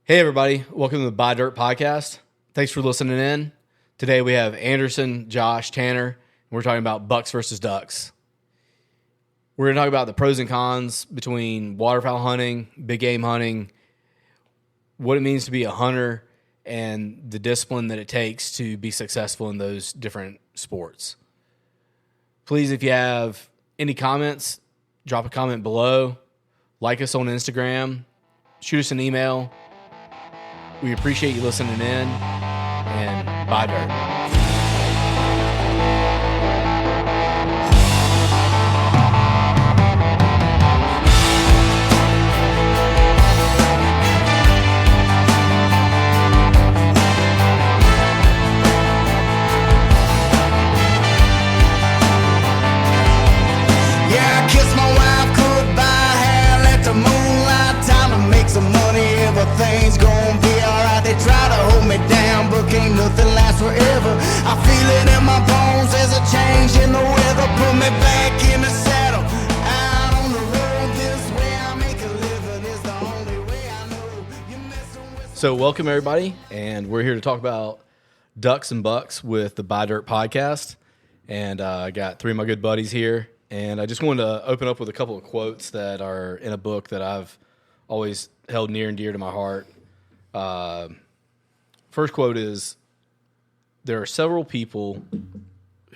Hey, everybody. Welcome to the Buy Dirt Podcast. Thanks for listening in. Today we have Anderson, Josh, Tanner, and we're talking about bucks versus ducks. We're going to talk about the pros and cons between waterfowl hunting, big game hunting, what it means to be a hunter, and the discipline that it takes to be successful in those different sports. Please, if you have any comments, drop a comment below. Like us on Instagram. Shoot us an email. We appreciate you listening in, and buy dirt. Yeah, I kissed my wife goodbye, hair let the moonlight, time to make some money, everything's gonna be alright. They try to hold me down, but can't nothing last forever. I feel it in my bones, there's a change in the weather, put me back in the saddle. Out on the road, this way I make a living, is the only way I know. You're messing with So welcome, everybody, and we're here to talk about ducks and bucks with the Buy Dirt Podcast. And I got three of my good buddies here, and I just wanted to open up with a couple of quotes that are in a book that I've always held near and dear to my heart. First quote is, "There are several people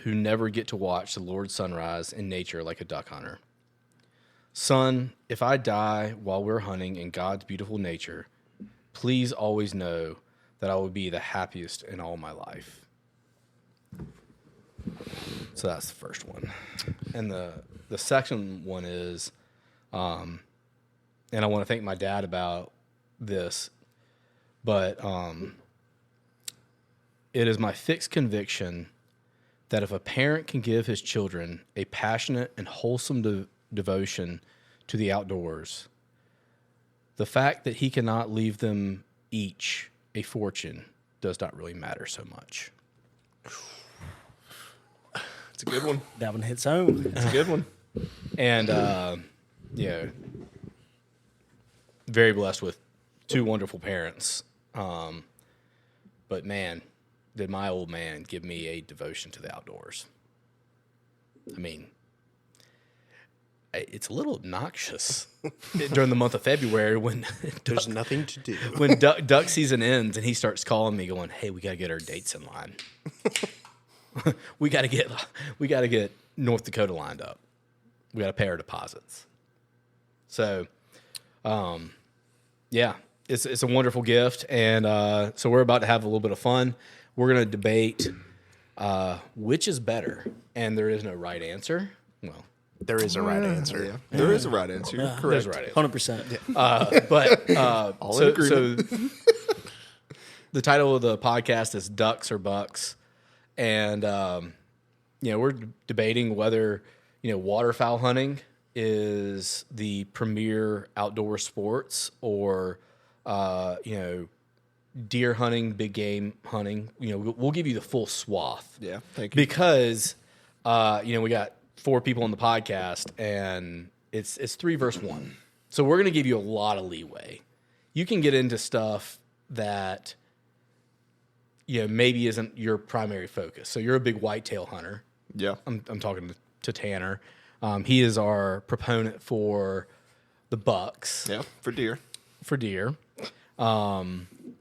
who never get to watch the Lord's sunrise in nature like a duck hunter. Son, if I die while we're hunting in God's beautiful nature, please always know that I will be the happiest in all my life." So that's the first one. And the second one is, and I want to thank my dad about this, but it is my fixed conviction that if a parent can give his children a passionate and wholesome devotion to the outdoors, the fact that he cannot leave them each a fortune does not really matter so much. It's a good one. That one hits home. It's a good one. And, very blessed with two wonderful parents. But man, did my old man give me a devotion to the outdoors. I mean, it's a little obnoxious during the month of February when There's nothing to do. when duck season ends and he starts calling me going, "Hey, we got to get our dates in line. we got to get North Dakota lined up. We got to pay our deposits." So, yeah, it's a wonderful gift. And so we're about to have a little bit of fun. We're going to debate which is better. And there is no right answer. Well, There is a right answer. Yeah. There is a right answer. You're correct. there's a right answer. 100%. But All so, in agreement. so the title of the podcast is Ducks or Bucks. And, we're debating whether, waterfowl hunting is the premier outdoor sports or, deer hunting, big game hunting. We'll give you the full swath. Yeah, thank you. Because, we got four people on the podcast and it's 3 versus 1. So we're going to give you a lot of leeway. You can get into stuff that, maybe isn't your primary focus. So you're a big whitetail hunter. Yeah. I'm talking to Tanner. He is our proponent for the bucks. Yeah, for deer. For deer.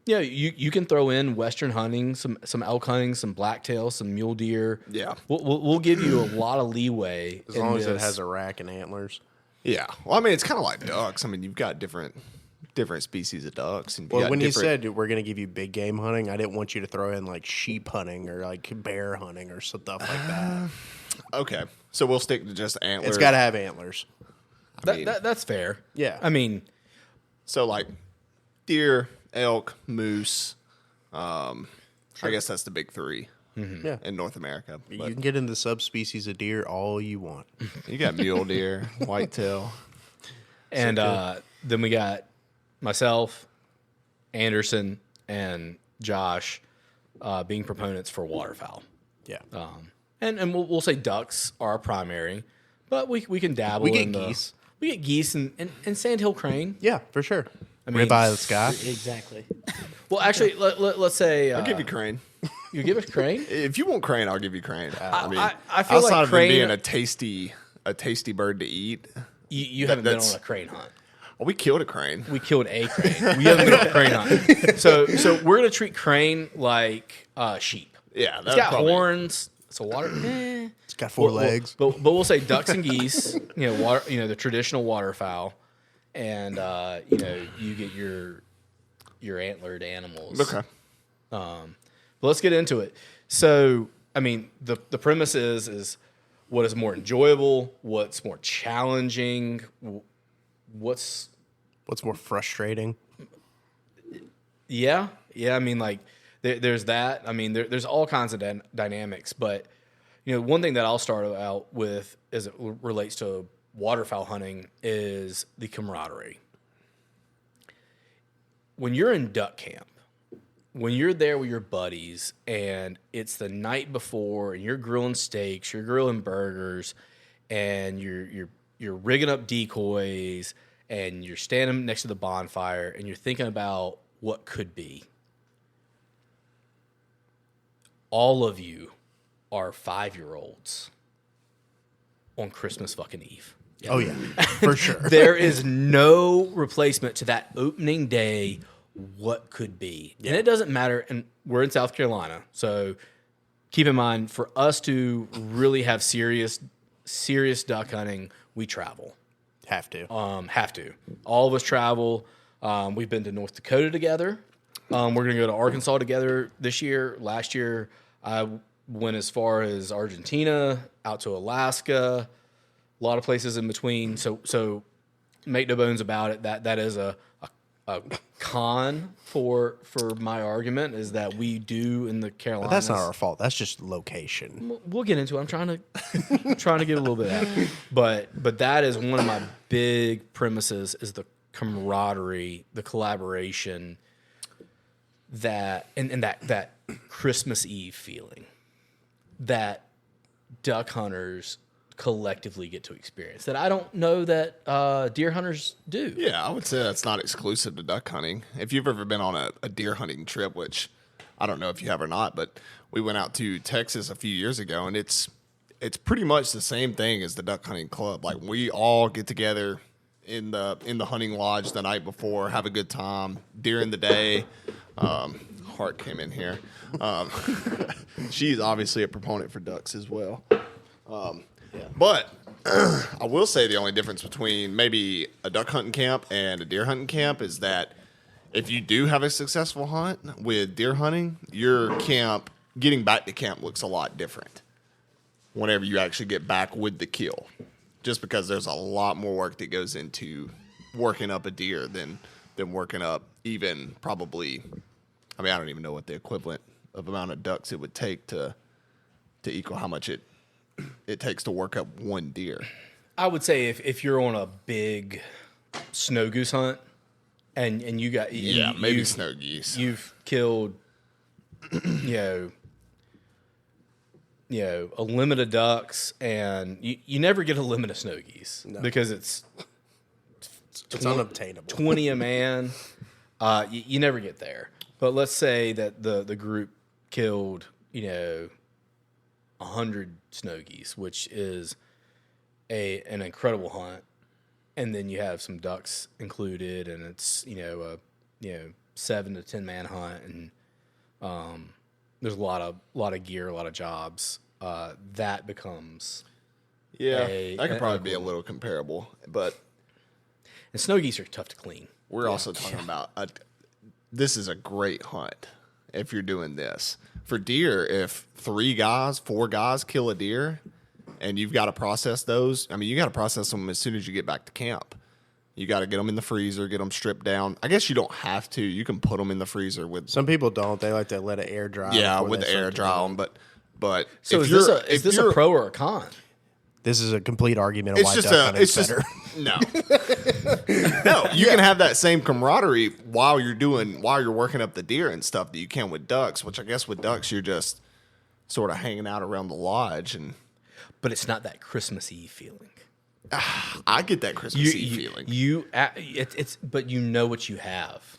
You can throw in western hunting, some elk hunting, some blacktail, some mule deer. Yeah. We'll give you a lot of leeway As in long as it this. has a rack and antlers. Yeah. Well, I mean, it's kind of like ducks. I mean, you've got different species of ducks. And Well, got when you different- said we're going to give you big game hunting, I didn't want you to throw in like sheep hunting or like bear hunting or stuff like that. Okay. So we'll stick to just antlers. It's got to have antlers. That's fair. Yeah. I mean, So, like, deer, elk, moose. I guess that's the big 3 Yeah. in North America. You But can get into subspecies of deer all you want. you got mule deer, whitetail. and then we got myself, Anderson, and Josh being proponents for waterfowl. Yeah. And we'll say ducks are our primary, but we can dabble We get in geese. We get geese and sandhill crane. Yeah, for sure. I mean, Ribeye of the sky. Exactly. well, actually, let's say I'll give you crane. you give it crane. If you want crane, I'll give you crane. I mean, I feel outside like of crane. it being a tasty bird to eat, you haven't been that's- on a crane hunt. well, we killed a crane. We killed a crane. We haven't been on a crane hunt. So we're gonna treat crane like sheep. Yeah, It's got horns. It's a water. It's got 4 legs. But we'll say ducks and geese. The traditional waterfowl, and you get your antlered animals. Okay. But let's get into it. So, I mean, the premise is what is more enjoyable, what's more challenging, what's What's more frustrating? yeah. I mean, like there's that. I mean, there's all kinds of dynamics. But one thing that I'll start out with as it relates to waterfowl hunting is the camaraderie. When you're in duck camp, when you're there with your buddies and it's the night before and you're grilling steaks, you're grilling burgers, and you're rigging up decoys and you're standing next to the bonfire and you're thinking about what could be. All of you are 5-year-olds on Christmas fucking Eve. Oh yeah, for sure. There is no replacement to that opening day. What could be, and it doesn't matter. And we're in South Carolina, so keep in mind for us to really have serious duck hunting, we travel. Have to. Have to. All of us travel. We've been to North Dakota together. We're going to go to Arkansas together this year. Last year, I went as far as Argentina, out to Alaska, a lot of places in between. So make no bones about it. That is a con for my argument is that we do in the Carolinas. But that's not our fault. That's just location. We'll get into it. I'm trying to get a little bit out. But that is one of my big premises is the camaraderie, the collaboration, that and that Christmas Eve feeling that duck hunters collectively get to experience that I don't know that deer hunters do. Yeah, I would say that's not exclusive to duck hunting. If you've ever been on a deer hunting trip, which I don't know if you have or not, but we went out to Texas a few years ago, and it's pretty much the same thing as the duck hunting club. Like we all get together in the hunting lodge the night before, have a good time during the day. Hart came in here. She's obviously a proponent for ducks as well. But I will say the only difference between maybe a duck hunting camp and a deer hunting camp is that if you do have a successful hunt with deer hunting, your camp, getting back to camp looks a lot different whenever you actually get back with the kill. Just because there's a lot more work that goes into working up a deer than working up even probably, I mean, I don't even know what the equivalent of amount of ducks it would take to equal how much it takes to work up one deer. I would say if you're on a big snow goose hunt and you got Maybe snow geese. You've killed a limit of ducks, and you never get a limit of snow geese because it's unobtainable. 20 a man. You never get there. But let's say that the group killed 100 snow geese, which is an incredible hunt, and then you have some ducks included, and it's a 7 to 10 man hunt, and there's a lot of gear, a lot of jobs. That becomes that could probably be a little comparable, but and snow geese are tough to clean. we're also talking about this is a great hunt if you're doing this. For deer, if 4 guys kill a deer and you've got to process those, I mean, you got to process them as soon as you get back to camp. You got to get them in the freezer, get them stripped down. I guess you don't have to. You can put them in the freezer with Some people don't. They like to let it air dry. yeah, before with they the air start dry doing them. it. But So if is this a you're- pro or a con? This is a complete argument of It's why just duck hunting is just better. no. You can have that same camaraderie while you're working up the deer and stuff that you can with ducks. Which I guess with ducks you're just sort of hanging out around the lodge and But it's not that Christmas Eve feeling. I get that Christmassy feeling. But you know what you have.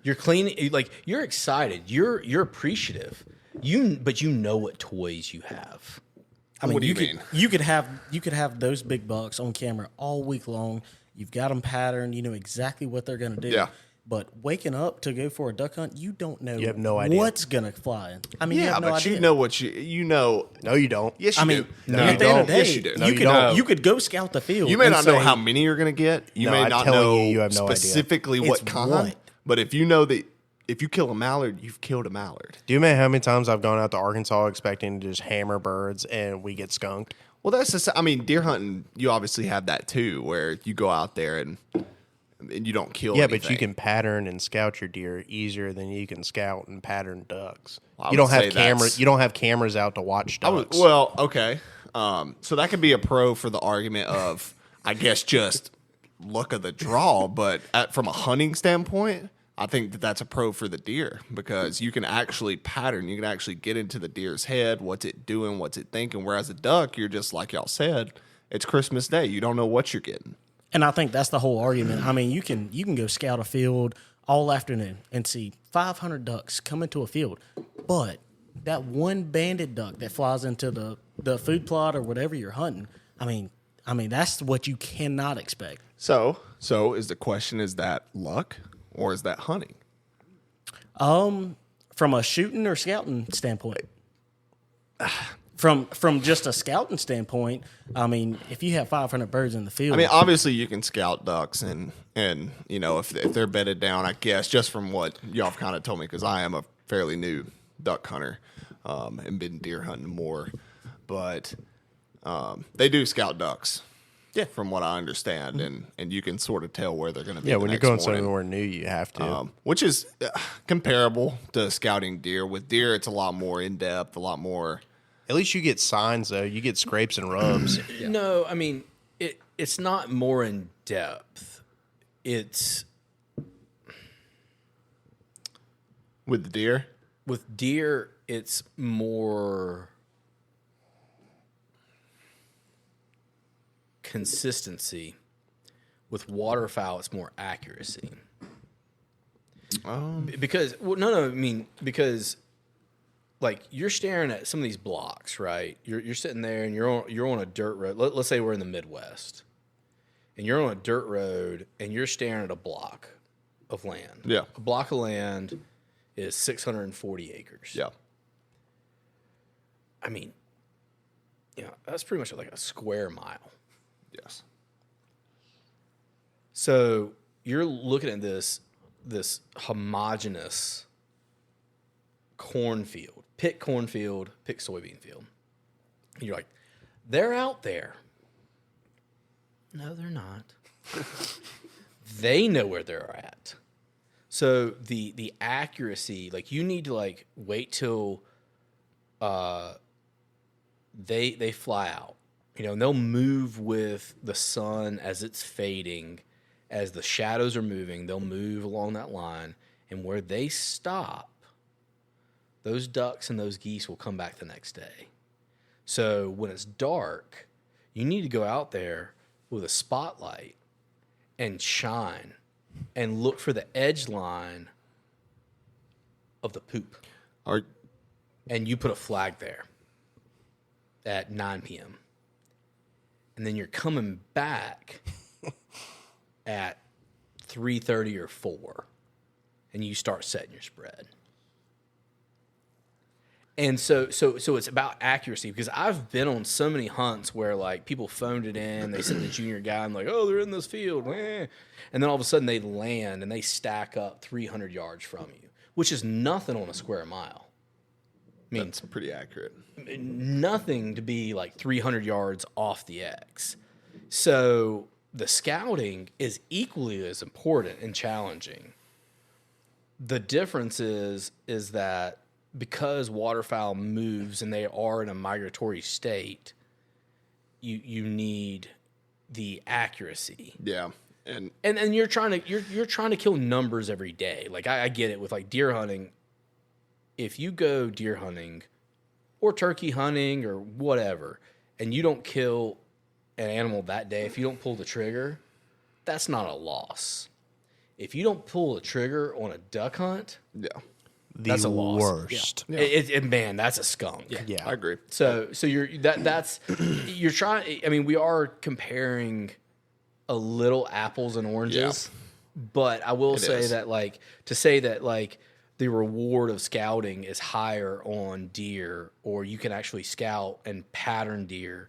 You're cleaning, like you're excited. You're appreciative. But you know what toys you have. I mean, What do you mean? You could have those big bucks on camera all week long. You've got them patterned. You know exactly what they're going to do. Yeah. But waking up to go for a duck hunt, you don't know. You have no idea. What's going to fly in. I mean, you Yeah, have no but idea. you know what you know. No, you don't. Yes, you I mean, do. No, at you the end of the don't. day, Yes, you do. No, you you could don't. you could go scout the field. You may and not know say, how many you're going to get. You No, may I'm not telling know you, you have no idea. specifically what It's kind. what? But if you know that if you kill a mallard, you've killed a mallard. Do you know how many times I've gone out to Arkansas expecting to just hammer birds and we get skunked? Well, I mean, deer hunting, you obviously have that too, where you go out there and you don't kill. Yeah, anything. but you can pattern and scout your deer easier than you can scout and pattern ducks. Well, I You don't would have say cameras. that's- You don't have cameras out to watch ducks. Well, okay. So that could be a pro for the argument of, I guess, just luck of the draw. But from a hunting standpoint, I think that that's a pro for the deer because you can actually pattern. You can actually get into the deer's head. What's it doing? What's it thinking? Whereas a duck, you're just like y'all said, it's Christmas Day. You don't know what you're getting. And I think that's the whole argument. I mean, you can go scout a field all afternoon and see 500 ducks come into a field, but that one banded duck that flies into the food plot or whatever you're hunting, I mean that's what you cannot expect. So is the question: is that luck or is that hunting? From a shooting or scouting standpoint. From just a scouting standpoint, I mean, if you have 500 birds in the field, I mean, obviously you can scout ducks and you know if they're bedded down, I guess just from what y'all have kind of told me because I am a fairly new duck hunter and been deer hunting more, but they do scout ducks. Yeah, from what I understand, and you can sort of tell where they're going to be. yeah, the when you're next going morning. somewhere new, you have to. Which is comparable to scouting deer. With deer, it's a lot more in depth, a lot more. At least you get signs though. You get scrapes and rubs. No, I mean it's not more in depth. It's With the deer, with deer, it's more consistency. With waterfowl, it's more accuracy. Because I mean because like you're staring at some of these blocks, right? You're sitting there and you're on a dirt road. Let's say we're in the Midwest, and you're on a dirt road and you're staring at a block of land. Yeah. A block of land is 640 acres. yeah. I mean, you know, that's pretty much like a square mile. Yes. So you're looking at this homogeneous cornfield, pick cornfield, pick soybean field. And you're like, they're out there. No, they're not. They know where they're at. So the accuracy, like you need to like wait till they fly out. You know, and they'll move with the sun as it's fading, as the shadows are moving, they'll move along that line, and where they stop, those ducks and those geese will come back the next day. So when it's dark, you need to go out there with a spotlight and shine and look for the edge line of the poop. And you put a flag there at 9 p.m. And then you're coming back at 3:30 or 4, and you start setting your spread. And so it's about accuracy because I've been on so many hunts where like people phoned it in, they sent the junior guy and like, oh, they're in this field, and then all of a sudden they land and they stack up 300 yards from you, which is nothing on a square mile. I mean, That's pretty accurate. nothing to be like 300 yards off the X. So the scouting is equally as important and challenging. The difference is that because waterfowl moves and they are in a migratory state, you need the accuracy. Yeah. And And you're trying to kill numbers every day. Like I get it with like deer hunting. If you go deer hunting or turkey hunting or whatever, and you don't kill an animal that day, if you don't pull the trigger, that's not a loss. If you don't pull the trigger on a duck hunt, Yeah. that's a loss. Worst. Man, that's a skunk. Yeah. I agree. So you're trying. I mean, we are comparing a little apples and oranges, but I will say is. that to say that the reward of scouting is higher on deer, or you can actually scout and pattern deer.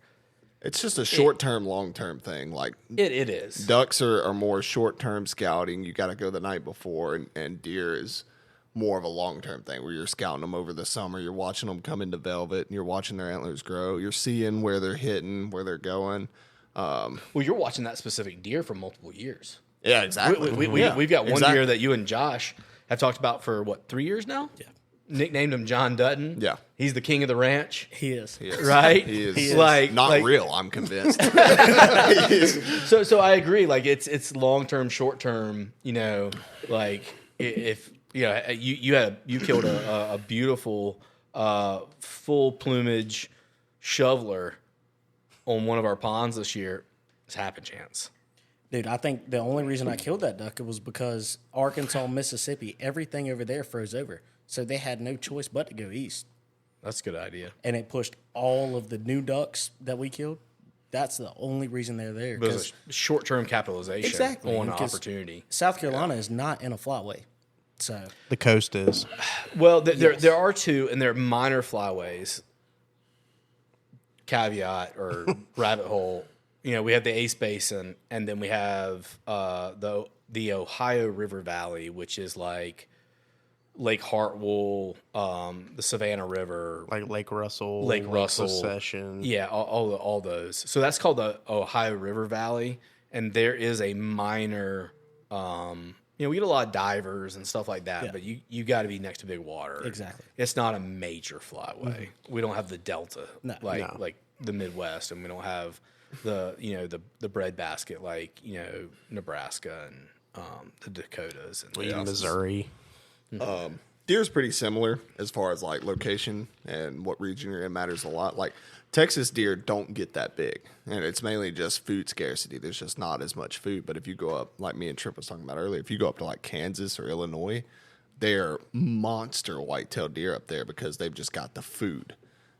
It's just a short-term, long-term thing. Like It is. ducks are more short-term scouting. You got to go the night before, and deer is more of a long-term thing where you're scouting them over the summer. You're watching them come into velvet, and you're watching their antlers grow. You're seeing where they're hitting, where they're going. Well, you're watching that specific deer for multiple years. Yeah, exactly. We've got one exactly. deer that you and Josh have talked about for 3 years now? Yeah. Nicknamed him John Dutton. Yeah. He's the king of the ranch. He is. He is. Right? He is. He is. Not real, I'm convinced. So I agree. It's long term, short term. If you killed a beautiful full plumage shoveler on one of our ponds this year, it's happen chance. Dude, I think the only reason I killed that duck was because Arkansas, Mississippi, everything over there froze over. So they had no choice but to go east. That's a good idea. And it pushed all of the new ducks that we killed. That's the only reason they're there. But it's a short term capitalization Exactly, on an because opportunity. South Carolina is not in a flyway. So The coast is. Well, there are two, and they're minor flyways. Caveat or rabbit hole. We have the Ace Basin, and then we have the Ohio River Valley, which is like Lake Hartwell, the Savannah River, Like Lake Russell. Lake Russell, Secession. yeah, all those. So that's called the Ohio River Valley, and there is a minor. We get a lot of divers and stuff like that, Yeah. but you got to be next to big water. Exactly. It's not a major flyway. We don't have the Delta No. like the Midwest, and we don't have the the breadbasket like Nebraska and the Dakotas and Even Missouri. Deer's pretty similar as far as like location and what region you're in matters a lot. Like Texas deer don't get that big, and it's mainly just food scarcity. There's just not as much food. But if you go up, like me and Tripp was talking about earlier, if you go up to like Kansas or Illinois, they're monster white-tailed deer up there because they've just got the food.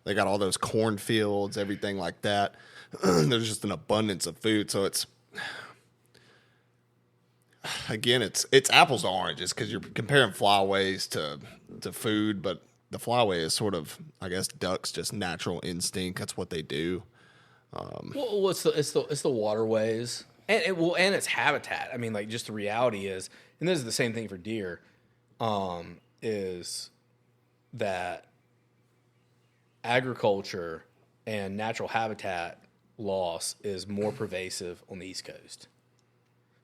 They got all those cornfields, everything like that. There's just an abundance of food, so it's apples to oranges because you're comparing flyways to food, but the flyway is sort of, I guess, ducks' just natural instinct. That's what they do. Well, it's the waterways and its habitat. I mean, just the reality is, and this is the same thing for deer, is that agriculture and natural habitat loss is more pervasive on the East Coast.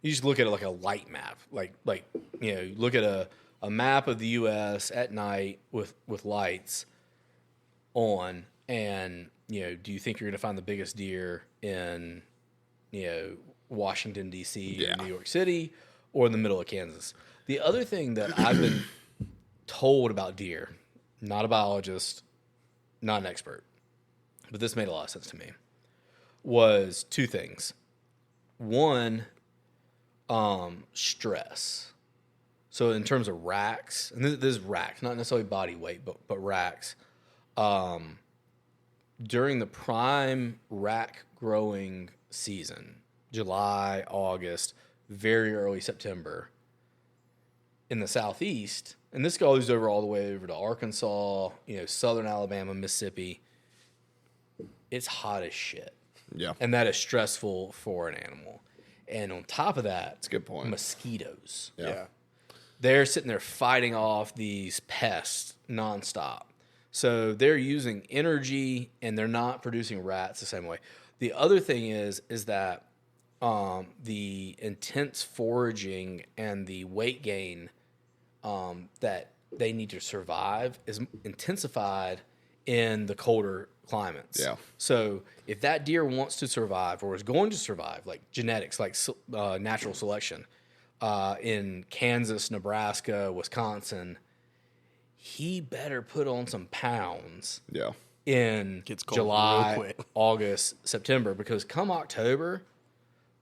You just look at it like a light map, look at a map of the U.S. at night with lights on, and do you think you're going to find the biggest deer in Washington D.C. or New York City or in the middle of Kansas? The other thing that I've been told about deer, not a biologist, not an expert, but this made a lot of sense to me, was two things. One, stress. So in terms of racks, and this is racks, not necessarily body weight, but racks. During the prime rack growing season, July, August, very early September, in the Southeast, and this goes over all the way over to Arkansas, southern Alabama, Mississippi, it's hot as shit. Yeah. And that is stressful for an animal. And on top of that, That's a good point. mosquitoes. Yeah. They're sitting there fighting off these pests nonstop. So they're using energy and they're not producing rats the same way. The other thing is that the intense foraging and the weight gain that they need to survive is intensified in the colder climates. Yeah. So if that deer wants to survive or is going to survive, like genetics, like natural selection, in Kansas, Nebraska, Wisconsin, he better put on some pounds Yeah. in Gets cold real July, quick. August, September, because come October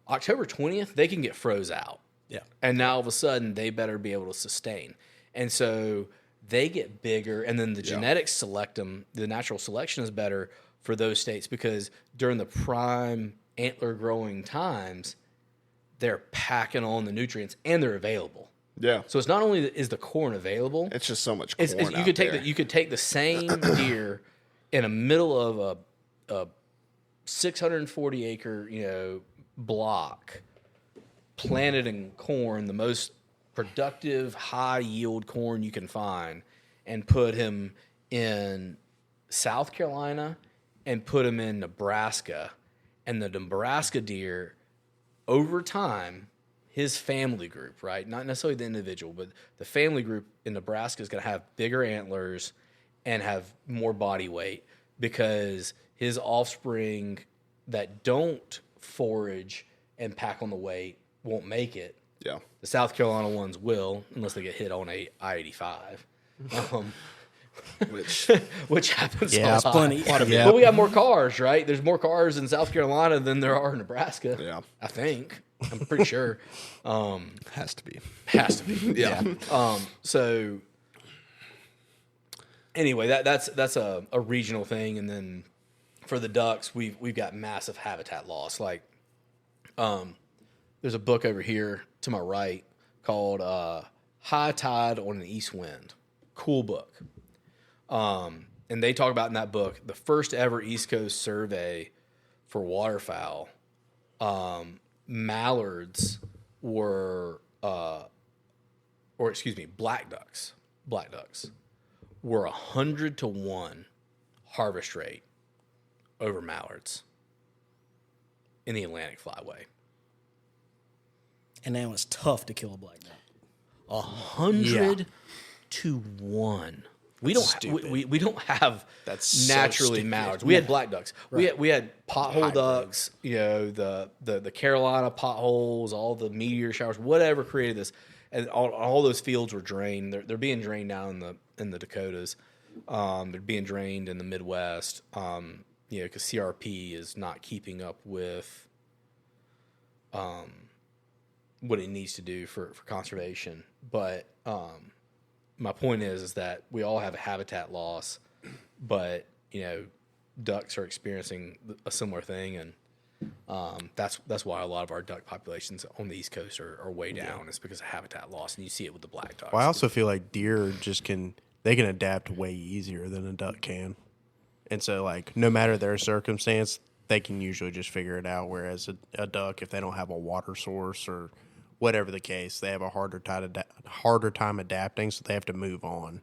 20th, they can get froze out. Yeah. And now all of a sudden they better be able to sustain. And so they get bigger, and then the genetics select them. The natural selection is better for those states because during the prime antler growing times, they're packing on the nutrients and they're available. Yeah. So it's not only is the corn available, It's just so much corn you out could take there. you could take the same deer in the middle of a 640 acre block, planted in corn, the most productive high yield corn you can find, and put him in South Carolina and put him in Nebraska, and the Nebraska deer over time, his family group, right? Not necessarily the individual, but the family group in Nebraska is going to have bigger antlers and have more body weight because his offspring that don't forage and pack on the weight won't make it. Yeah. The South Carolina ones will, unless they get hit on a I-85, which happens Yeah, a it's lot. plenty. Yeah. But we got more cars, right? There's more cars in South Carolina than there are in Nebraska. Yeah. I think. I'm pretty sure. Has to be. Has to be. Yeah. So anyway, that's a regional thing, and then for the ducks, we've got massive habitat loss. Like, there's a book over here to my right called "High Tide on an East Wind." Cool book. And they talk about in that book the first ever East Coast survey for waterfowl. Mallards were, black ducks were 100 to 1 harvest rate over mallards in the Atlantic Flyway. And now it's tough to kill a black duck. 100 to 1. We don't we don't have That's so naturally stupid. mallards. We had black ducks. We had pothole ducks. The Carolina potholes, all the meteor showers, whatever created this, and all those fields were drained. They're being drained now in the Dakotas. They're being drained in the Midwest. Because CRP is not keeping up with what it needs to do for conservation. But my point is that we all have a habitat loss, but ducks are experiencing a similar thing, and that's why a lot of our duck populations on the East Coast are way down. It's because of habitat loss, and you see it with the black ducks. Well, I also feel like deer can adapt way easier than a duck can. And so, like, no matter their circumstance, they can usually just figure it out. Whereas a duck, if they don't have a water source or whatever the case, they have a harder time adapting, so they have to move on.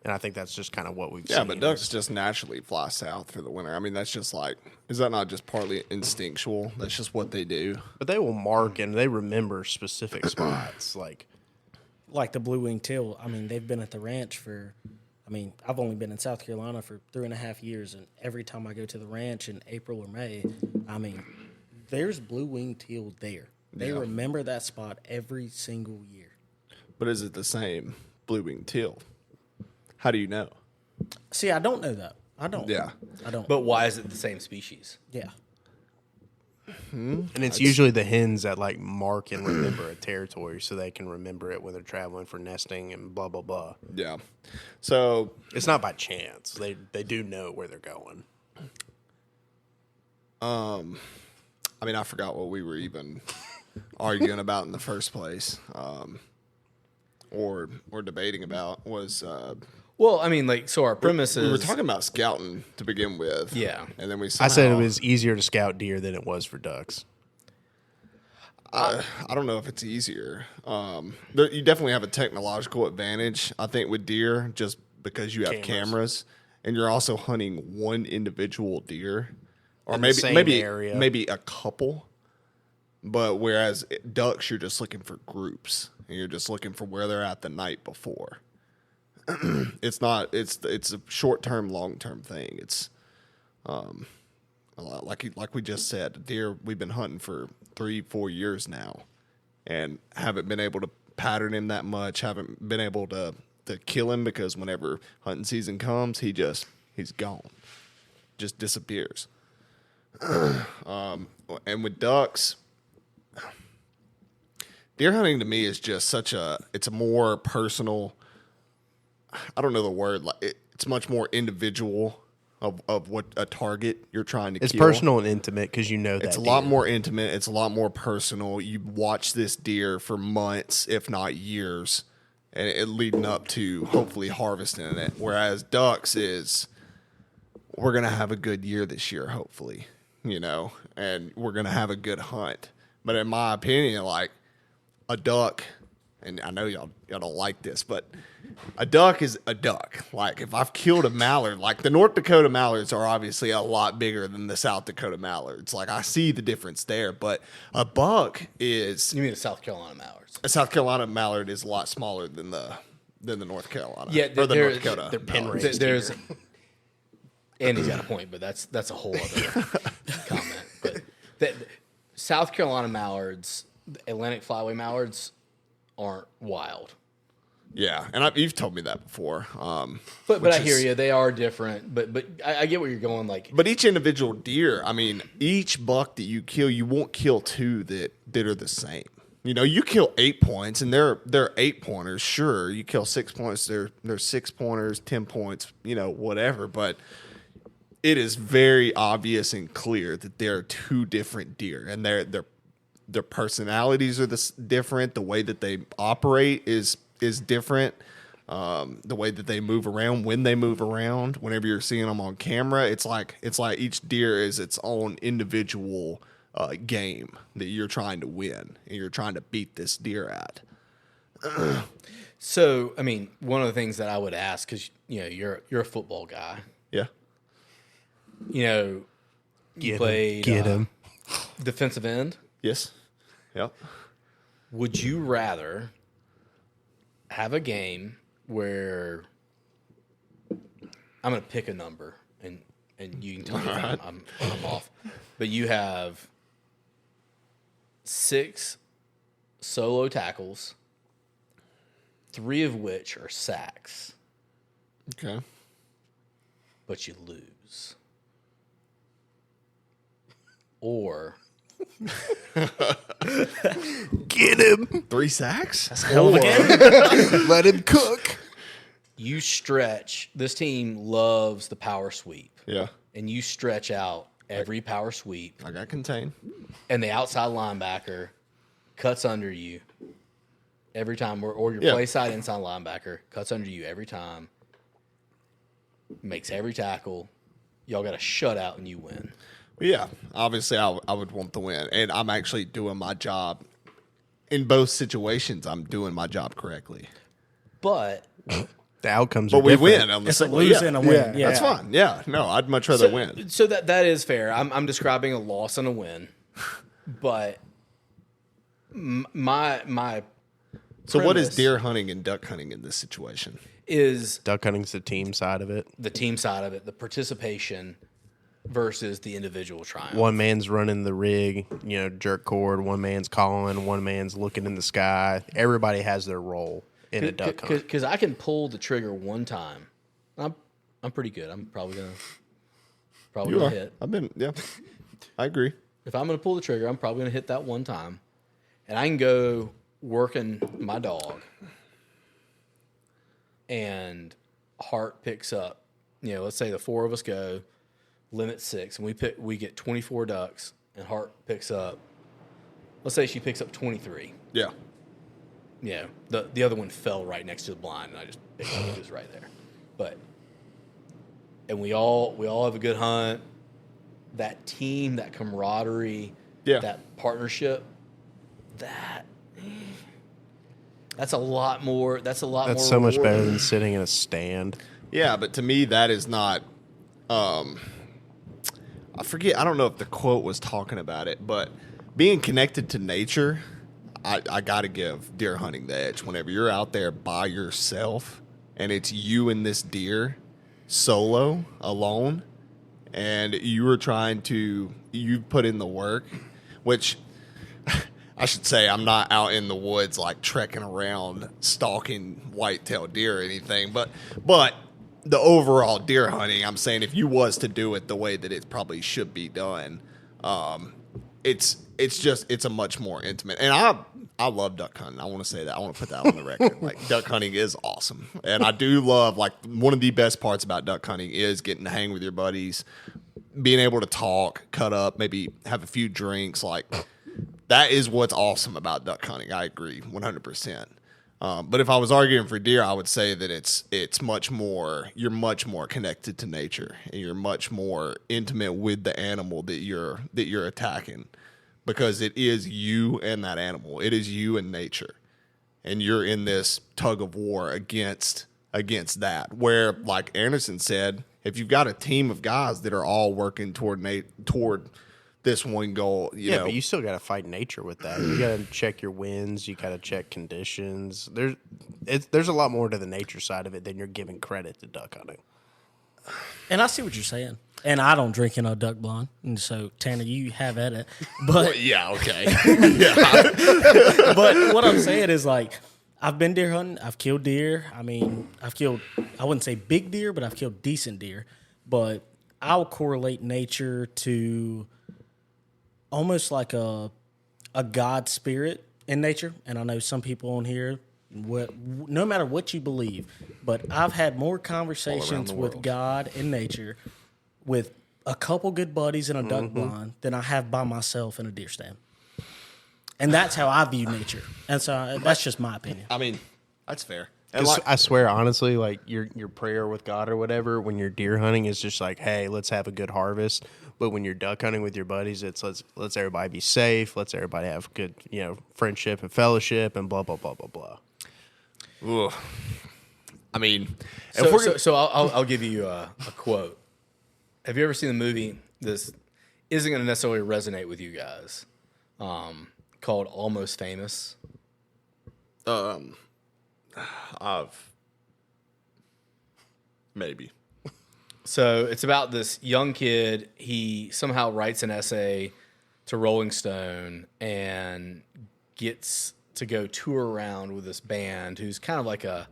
And I think that's just kind of what we've seen. Yeah, but ducks just naturally fly south for the winter. I mean, that's just like, is that not just partly instinctual? That's just what they do. But they will mark and they remember specific spots. Like the blue-winged teal, I mean, they've been at the ranch I've only been in South Carolina for 3.5 years, and every time I go to the ranch in April or May, there's blue-winged teal there. They remember that spot every single year. But is it the same blue-winged teal? How do you know? See, I don't know that. I don't. Yeah. I don't. But why is it the same species? Yeah. And it's usually the hens that like mark and remember a territory so they can remember it when they're traveling for nesting and blah, blah, blah. Yeah. So It's not by chance. They do know where they're going. I forgot what we were even arguing about in the first place, or debating about was. Well, so our premise We were is talking about scouting to begin with. Yeah. And then we I said it somehow- was easier to scout deer than it was for ducks. I don't know if it's easier. You definitely have a technological advantage, I think, with deer, just because you have cameras and you're also hunting one individual deer, or In the same maybe area. maybe a couple. But whereas ducks, you're just looking for groups, and you're just looking for where they're at the night before. It's not. It's a short term, long term thing. It's like we just said, deer we've been hunting for 3-4 years now, and haven't been able to pattern him that much. Haven't been able to kill him because whenever hunting season comes, he's gone. just disappears. And with ducks, deer hunting to me is just it's a more personal, I don't know the word, like it's much more individual of what a target you're trying to kill. It's personal and intimate because you know that It's a lot more intimate. It's a lot more personal. You watch this deer for months, if not years, and it leading up to hopefully harvesting it. Whereas ducks is, we're going to have a good year this year, hopefully, and we're going to have a good hunt. But in my opinion, like a duck, and I know y'all don't like this, but a duck is a duck. Like if I've killed a mallard, like the North Dakota mallards are obviously a lot bigger than the South Dakota mallards. Like I see the difference there, but a buck is, You mean the South Carolina mallards? a South Carolina mallard is a lot smaller than the North Carolina. Yeah, or the they're- North Dakota. they're pen mallards. raised. There's Andy's got a point, but that's a whole other comment. But the South Carolina mallards, the Atlantic flyway mallards, aren't wild. Yeah, and you've told me that before. But I hear you. They are different. But I get where you're going. Like, But each individual deer, I mean, each buck that you kill, you won't kill two that are the same. You kill 8 points, and they're 8 pointers. Sure, you kill 6 points, they're 6 pointers, 10 points, whatever. But it is very obvious and clear that there are two different deer, and their personalities are different. The way that they operate is different. The way that they move around, when they move around, whenever you're seeing them on camera, it's like each deer is its own individual game that you're trying to win, and you're trying to beat this deer at. so I mean, one of the things that I would ask, because you're a football guy. Yeah. You played Get him. defensive end. Yes. Yep. Would you rather have a game where I'm going to pick a number and you can tell me if I'm off, but you have 6 solo tackles, 3 of which are sacks, Okay. but you lose, or Get him. 3 sacks? Hell of a game. Let him cook. you stretch. This team loves the power sweep, Yeah. and you stretch out every power sweep, I got contained. and the outside linebacker cuts under you every time, or your Yeah. play side inside linebacker cuts under you every time, makes every tackle. Y'all got a shutout and you win. Yeah, obviously I would want the win, and I'm actually doing my job in both situations. I'm doing my job correctly, But The outcomes but are we different. win on the It's a second. lose and a win. Yeah. That's fine. Yeah, no, I'd much rather win. so that is fair. I'm describing a loss and a win, but my So what is premise deer hunting and duck hunting in this situation? is Duck hunting's the team side of it. the team side of it, the participation versus the individual triumph. One man's running the rig, jerk cord. One man's calling. One man's looking in the sky. Everybody has their role in a duck hunt. Because I can pull the trigger one time. I'm pretty good. I'm probably gonna hit. I agree. If I'm gonna pull the trigger, I'm probably gonna hit that one time, and I can go working my dog, and Hart picks up. Let's say the 4 of us go, limit 6, and we get 24 ducks, and Hart picks up. Let's say she picks up 23. Yeah. The other one fell right next to the blind, and I just picked it up. It was right there. And we all have a good hunt. That team, that camaraderie, Yeah. that partnership, that's a lot more. That's a lot more. That's so much better rewarding. than sitting in a stand. Yeah, but to me that is not I forget, I don't know if the quote was talking about it, but being connected to nature, I got to give deer hunting the edge. Whenever you're out there by yourself and it's you and this deer solo, alone, and you put in the work, which I should say I'm not out in the woods like trekking around stalking white-tailed deer or anything, but the overall deer hunting, I'm saying if you was to do it the way that it probably should be done, it's a much more intimate. And I love duck hunting. I want to say that. I want to put that on the record. Like, duck hunting is awesome. And I do love, like, one of the best parts about duck hunting is getting to hang with your buddies, being able to talk, cut up, maybe have a few drinks. Like, that is what's awesome about duck hunting. I agree 100%. But if I was arguing for deer, I would say that it's much more, you're much more connected to nature, and you're much more intimate with the animal that you're attacking, because it is you and that animal. It is you and nature, and you're in this tug of war against that. Where, like Anderson said, if you've got a team of guys that are all working toward this one goal, you know. But you still got to fight nature with that. You got to check your winds. You got to check conditions. There's a lot more to the nature side of it than you're giving credit to duck hunting. And I see what you're saying. And I don't drink in a duck blind. And so, Tanner, you have at it. But Yeah, okay. but what I'm saying is, like, I've been deer hunting. I've killed deer. I mean, I wouldn't say big deer, but I've killed decent deer. But I'll correlate nature to almost like a God spirit in nature. And I know some people on here, no matter what you believe, but I've had more conversations with God and nature with a couple good buddies in a duck blind than I have by myself in a deer stand. And that's how I view nature. And so that's just my opinion. I mean, that's fair. And I swear, honestly, like your prayer with God or whatever, when you're deer hunting, is just like, hey, let's have a good harvest. But when you're duck hunting with your buddies, it's let's everybody be safe. Let's everybody have good, friendship and fellowship and blah, blah, blah, blah, blah. Ooh. I mean, So I'll give you a quote. Have you ever seen the movie? This isn't going to necessarily resonate with you guys. Called Almost Famous. Maybe. So it's about this young kid. He somehow writes an essay to Rolling Stone and gets to go tour around with this band who's kind of like a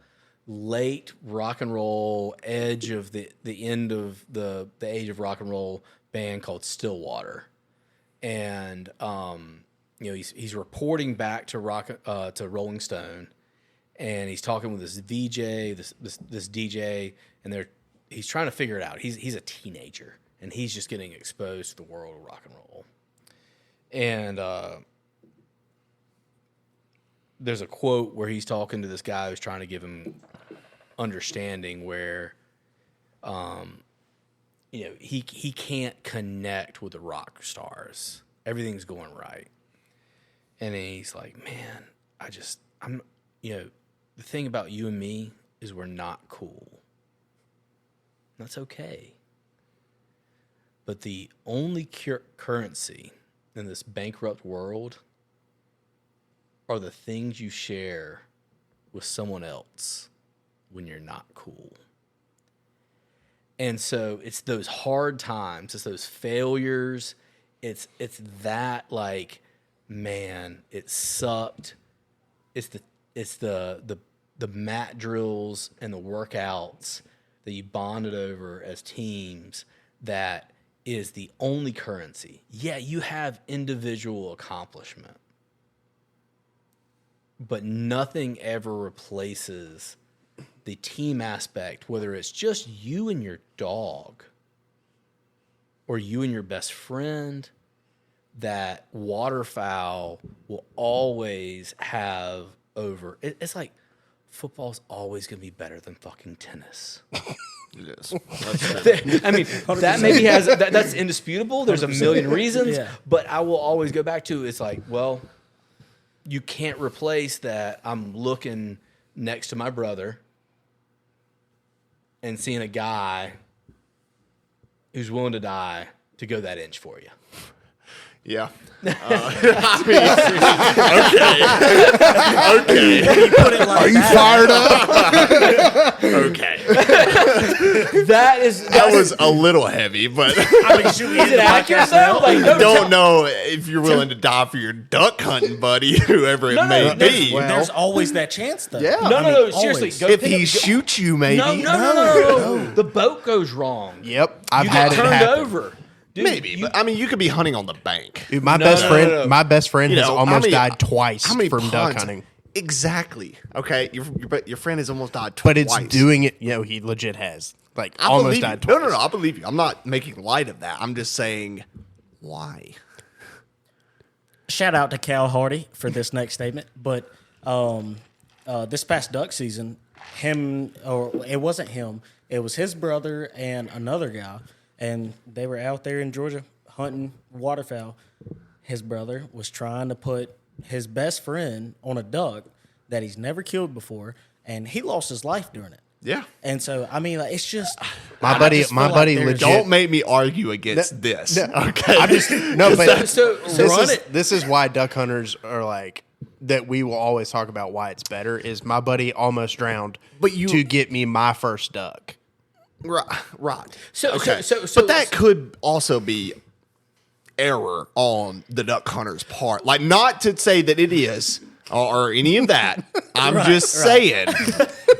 late rock and roll edge of the end of the age of rock and roll band called Stillwater. And he's reporting back to Rolling Stone, and he's talking with this VJ, this DJ, and he's trying to figure it out. He's a teenager, and he's just getting exposed to the world of rock and roll. And there's a quote where he's talking to this guy who's trying to give him understanding, where he can't connect with the rock stars. Everything's going right. And then he's like, man, the thing about you and me is we're not cool. That's okay. But the only currency in this bankrupt world are the things you share with someone else when you're not cool. And so it's those hard times, it's those failures, it's that, like, man, it sucked. It's the mat drills and the workouts that you bonded over as teams that is the only currency. Yeah, you have individual accomplishment, but nothing ever replaces the team aspect, whether it's just you and your dog or you and your best friend. That waterfowl will always have over. It's like football's always going to be better than fucking tennis. It is. That's I mean, 100%. That maybe that's indisputable. There's a million reasons, Yeah. but I will always go back to, it's like, well, you can't replace that. I'm looking next to my brother and seeing a guy who's willing to die to go that inch for you. Yeah. You put it like Are you that. fired up? Okay. That was a little heavy, but I mean, should we Is it accurate though? Like, no, don't know if you're willing to die for your duck hunting buddy, whoever it may be. There's always that chance, though. Yeah. No, seriously. always. Go If pick he up- shoots you, maybe. No. The boat goes wrong. Yep, I've You had get it turned happen. over. Dude, Maybe, but I mean, you could be hunting on the bank. Dude, my No, best no, friend, no, no. my best friend You has know, almost died twice how many from duck ponds- hunting. Exactly. Okay, your friend has almost died twice. But it's doing it. He legit has I almost believe died you. twice. No. I believe you. I'm not making light of that. I'm just saying, why? Shout out to Cal Hardy for this next statement. But this past duck season, it wasn't him. It was his brother and another guy, and they were out there in Georgia hunting waterfowl. His brother was trying to put his best friend on a duck that he's never killed before, and he lost his life during it. Yeah. And so, I mean, like, it's just My I buddy, just feel my like buddy, there's- legit. Don't make me argue against this. Okay. I'm just no, but So run it. this is why duck hunters are like that. We will always talk about why it's better. Is my buddy almost drowned, to get me my first duck. Right. So- okay. so- but that could also be error on the duck hunter's part. Like, not to say that it is or any of that. I'm just saying,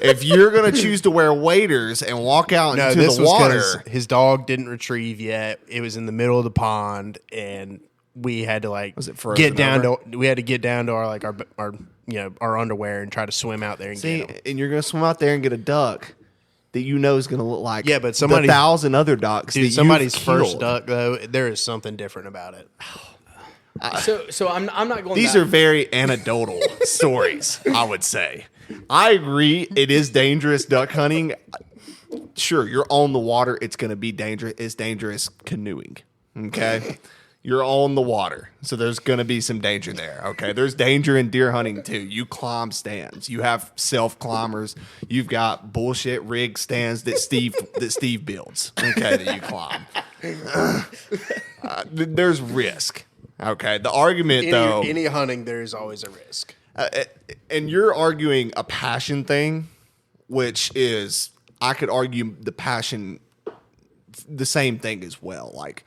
if you're going to choose to wear waders and walk out No, into this the was water, because his dog didn't retrieve yet. It was in the middle of the pond, and we had to Was it frozen get down over? to. We had to get down to our underwear and try to swim out there and see, get him. and you're going to swim out there and get a duck that you know is going to look like Yeah, but the somebody's- 1,000 other ducks. Dude, that somebody's you've first killed. duck though, there is something different about it. So I'm not going. These back. are very anecdotal stories, I would say. I agree. It is dangerous duck hunting. Sure, you're on the water. It's going to be dangerous. It's dangerous canoeing. Okay. You're on the water. So there's going to be some danger there. Okay. There's danger in deer hunting too. You climb stands. You have self climbers. You've got bullshit rig stands that Steve builds. Okay. That you climb. There's risk. Okay. The argument though. Any hunting, there is always a risk. And you're arguing a passion thing, which is, I could argue the passion, the same thing as well. Like,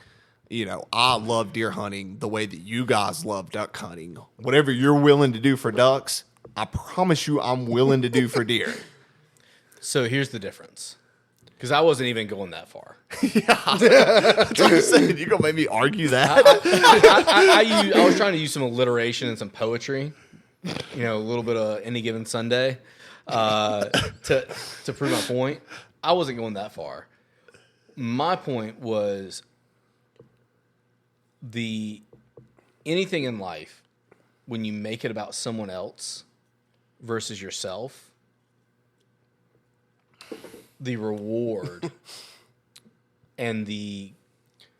you know, I love deer hunting the way that you guys love duck hunting. Whatever you're willing to do for ducks, I promise you I'm willing to do for deer. So here's the difference, because I wasn't even going that far. That's what I'm saying. You're going to make me argue that? I was trying to use some alliteration and some poetry, you know, a little bit of Any Given Sunday, to prove my point. I wasn't going that far. My point was anything in life, when you make it about someone else versus yourself, the reward and the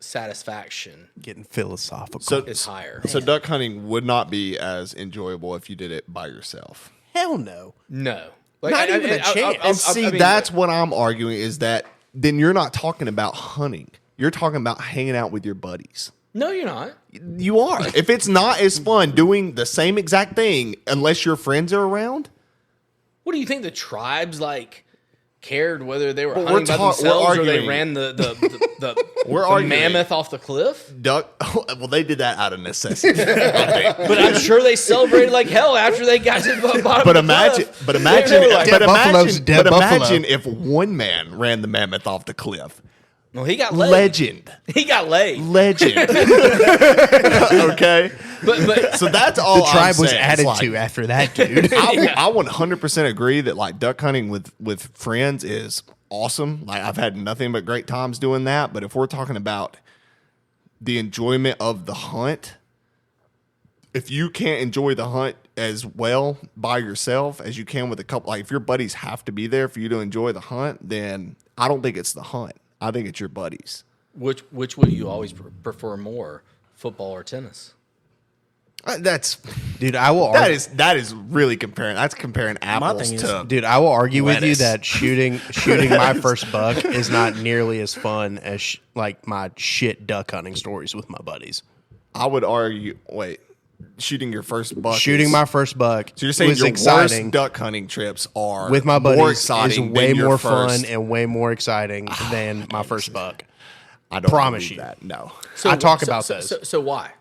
satisfaction Getting philosophical. So, is higher. so duck hunting would not be as enjoyable if you did it by yourself. hell no. No. Like, Not even a chance. And see, that's what I'm arguing is that then you're not talking about hunting. You're talking about hanging out with your buddies. No, you're not. You are. If it's not as fun doing the same exact thing unless your friends are around, What do you think the tribes cared whether they were But hunting by we're themselves or they arguing- ran the We're the arguing. mammoth off the cliff? duck. Well, they did that out of necessity. I think. But I'm sure they celebrated like hell after they got to the bottom But of the imagine, cliff. but imagine, They were like, Dead buffalo's dead but buffalo. imagine if one man ran the mammoth off the cliff. well, he got laid. Legend, He got laid. legend. Okay, But so that's all. The tribe I'm was saying. added It's like, to after that, dude. I 100% agree that like duck hunting with friends is awesome. Like I've had nothing but great times doing that. But if we're talking about the enjoyment of the hunt, if you can't enjoy the hunt as well by yourself as you can with a couple, like if your buddies have to be there for you to enjoy the hunt, then I don't think it's the hunt. I think it's your buddies. which would you always prefer more, football or tennis? That's Dude, I will that is really comparing. That's comparing apples thing is- to. Dude, I will argue with you Lettuce. that shooting my first buck is not nearly as fun as like my shit duck hunting stories with my buddies. I would argue. Wait, shooting your first buck. Shooting my first buck. So you're saying was your exciting. worst duck hunting trips are With my more buddies is exciting way than your more first. fun and way more exciting than my first buck. I don't promise believe you. that. No. I talk about those. So why?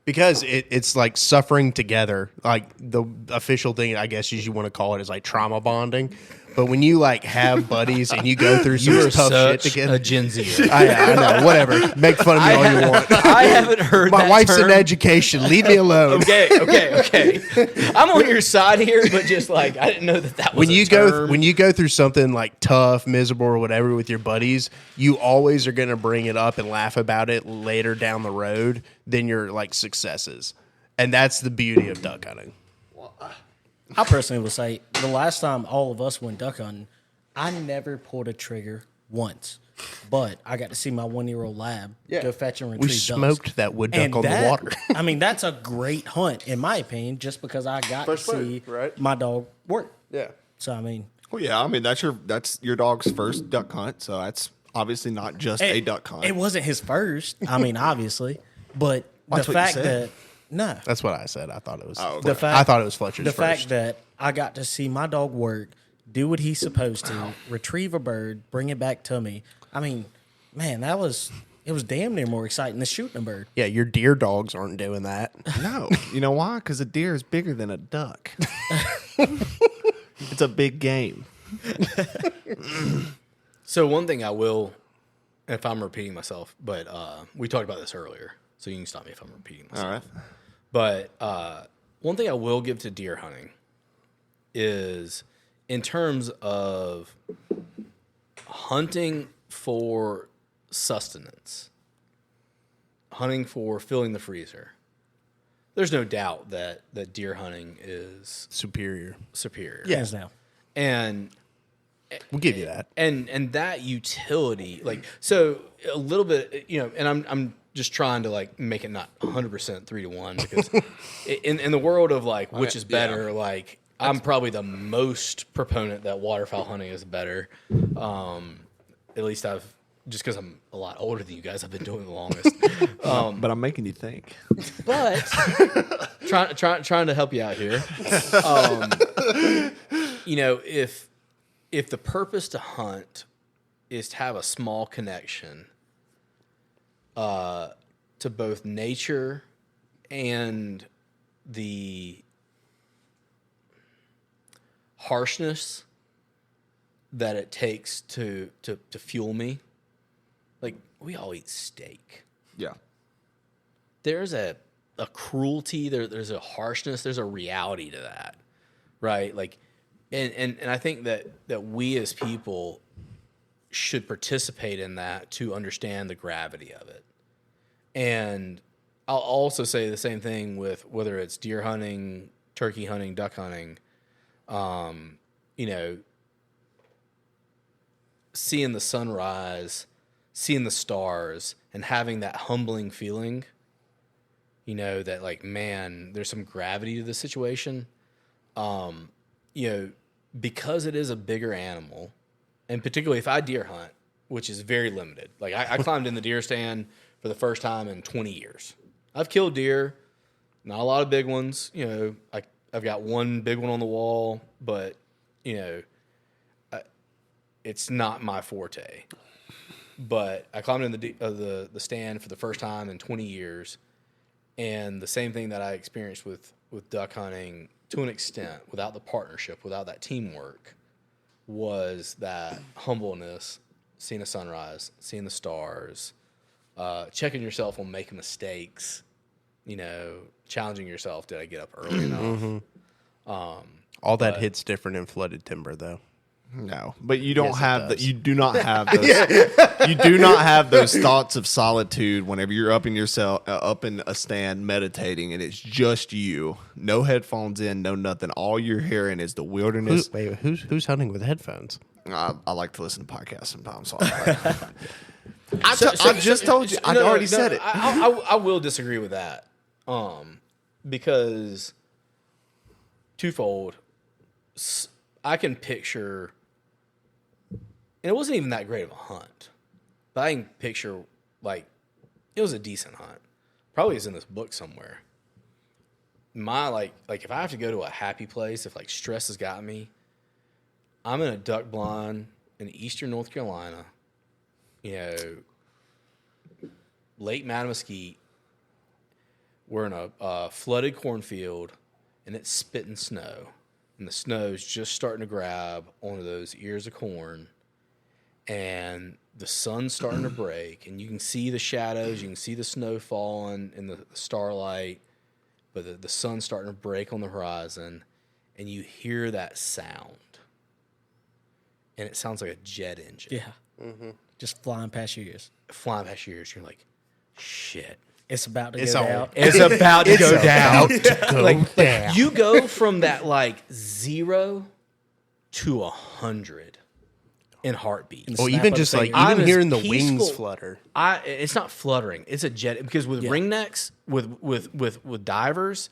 Because it's like suffering together. Like the official thing, I guess you want to call it, is like trauma bonding. But when you like have buddies and you go through some You are tough shit such together, a Gen Zer. I know, whatever. Make fun of me all you want. I haven't heard My that wife's term. in education. Leave me alone. Okay. I'm on your side here, but just like I didn't know that was When a you term. go through something like tough, miserable, or whatever with your buddies, you always are going to bring it up and laugh about it later down the road than your like successes, and that's the beauty of duck hunting. I personally would say the last time all of us went duck hunting, I never pulled a trigger once. But I got to see my 1-year-old lab go fetch and retrieve We ducks. smoked that wood duck And on the water. I mean, that's a great hunt, in my opinion, just because I got First to play, see right? my dog work. Yeah. So, I mean, Well, yeah. I mean, that's your dog's first duck hunt. So that's obviously not just a duck hunt. it wasn't his first. I mean, obviously. But That's the what you fact said. that, no. That's what I said. I thought it was. Oh, okay. The fact, I thought it was Fletcher's The first. fact that I got to see my dog work, do what he's supposed to, retrieve a bird, bring it back to me. I mean, man, it was damn near more exciting than shooting a bird. Yeah, your deer dogs aren't doing that. No. You know why? Because a deer is bigger than a duck. It's a big game. So one thing I will, if I'm repeating myself, but we talked about this earlier, so you can stop me if I'm repeating myself. All right. But one thing I will give to deer hunting is in terms of hunting for sustenance, hunting for filling the freezer. There's no doubt that deer hunting is Superior. superior. Hands down. And We'll give you that. and that utility, like, so a little bit, and I'm just trying to like make it not 100% 3-1 because in the world of like which is better, like I'm probably the most proponent that waterfowl hunting is better. At least just because I'm a lot older than you guys, I've been doing it the longest. But I'm making you think. But trying to help you out here. If the purpose to hunt is to have a small connection to both nature and the harshness that it takes to fuel me, like we all eat steak. Yeah. There's a cruelty, there's a harshness, there's a reality to that, right? Like, and I think that we as people should participate in that to understand the gravity of it. And I'll also say the same thing with whether it's deer hunting, turkey hunting, duck hunting. Seeing the sunrise, seeing the stars, and having that humbling feeling, that like, man, there's some gravity to the situation. Because it is a bigger animal, and particularly if I deer hunt, which is very limited. Like I climbed in the deer stand for the first time in 20 years. I've killed deer, not a lot of big ones. I've got one big one on the wall, but it's not my forte. But I climbed in the stand for the first time in 20 years, and the same thing that I experienced with duck hunting to an extent, without the partnership, without that teamwork, was that humbleness, seeing a sunrise, seeing the stars, checking yourself on making mistakes, challenging yourself. Did I get up early enough? All that hits different in flooded timber, though. No, but you don't Yes, it have does. you do not have those, you do not have those thoughts of solitude whenever you're up in yourself up in a stand meditating and it's just you, no headphones in, no nothing. All you're hearing is the wilderness. Who's hunting with headphones? I like to listen to podcasts sometimes. So I just told you. I already said it. I will disagree with that, because twofold. I can picture, and it wasn't even that great of a hunt, but I can picture like it was a decent hunt. Probably is in this book somewhere. my like if I have to go to a happy place, if like stress has got me, I'm in a duck blind in eastern North Carolina, you know, Lake Mattamuskeet. We're in a flooded cornfield, and it's spitting snow, and the snow's just starting to grab onto those ears of corn, and the sun's starting to break, and you can see the shadows, you can see the snow falling in the starlight, but the sun's starting to break on the horizon, and you hear that sound, and it sounds like a jet engine. Yeah. Just flying past your ears. Flying past your ears. You're like, shit. It's about to It's go on. down. It's about to go down. Down. You go from that like 0 to 100 in heartbeat. Well, Snap even of just the like finger. I'm even as hearing the peaceful- wings flutter. It's not fluttering. It's a jet because with ringnecks, with divers,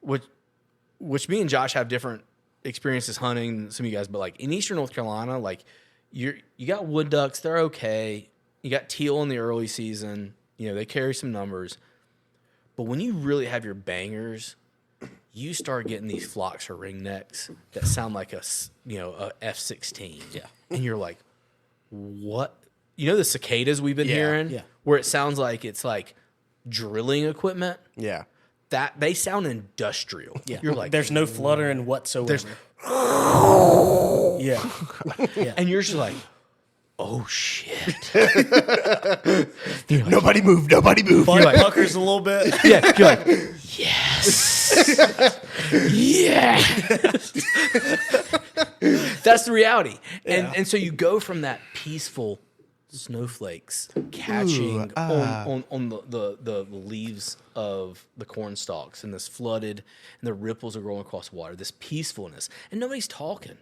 which me and Josh have different experiences hunting than some of you guys, but like in eastern North Carolina, like you got wood ducks, they're okay. You got teal in the early season, you know, they carry some numbers. But when you really have your bangers, you start getting these flocks of ringnecks that sound like a F-16. Yeah. And you're like, what? You know the cicadas we've been hearing? Yeah. Where it sounds like it's like drilling equipment? Yeah. That they sound industrial. Yeah. You're like, there's no fluttering whatsoever. Yeah. and you're just like, oh shit. Nobody move. Nobody move. Butt like- puckers a little bit. Yeah, you're like, yes. Yes. That's the reality. And so you go from that peaceful snowflakes catching on the leaves of the corn stalks and this flooded and the ripples are rolling across water, this peacefulness. And nobody's talking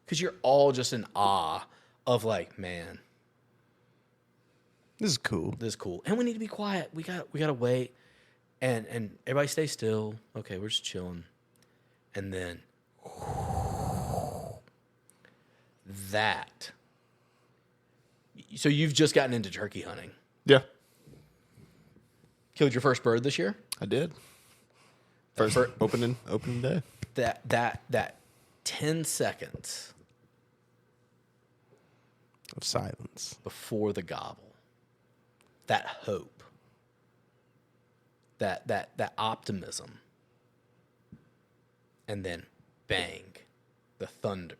because you're all just in awe of like, man, This is cool. this is cool. And we need to be quiet. We gotta wait. And everybody stay still. Okay, we're just chilling. And then that. So you've just gotten into turkey hunting. Yeah, Killed your first bird this year? I did. First opening day. That 10 seconds Of silence. before the gobble. That hope. That optimism. And then bang, the thunder.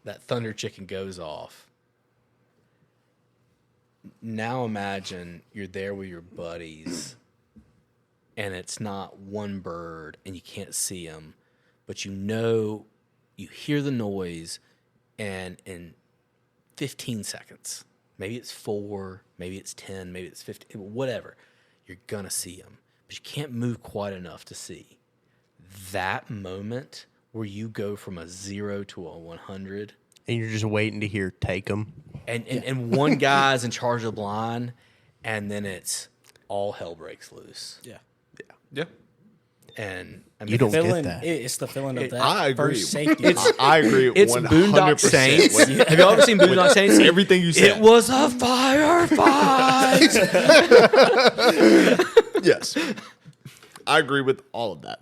That thunder chicken goes off. Now imagine you're there with your buddies and it's not one bird and you can't see them, but you know, you hear the noise and in 15 seconds, maybe it's 4, maybe it's 10, maybe it's 15, whatever, you're going to see them, but you can't move quite enough to see. That moment where you go from a 0 to a 100 And you're just waiting to hear take them. and one guy's in charge of the blind, and then it's all hell breaks loose. Yeah. Yeah, And I mean, You don't get Feeling, that. it's the feeling of that I agree. first safety. I agree. it's 100% Boondock Saints. with Have you ever seen Boondock Saints? everything you said. It was a firefight. Yes, I agree with all of that.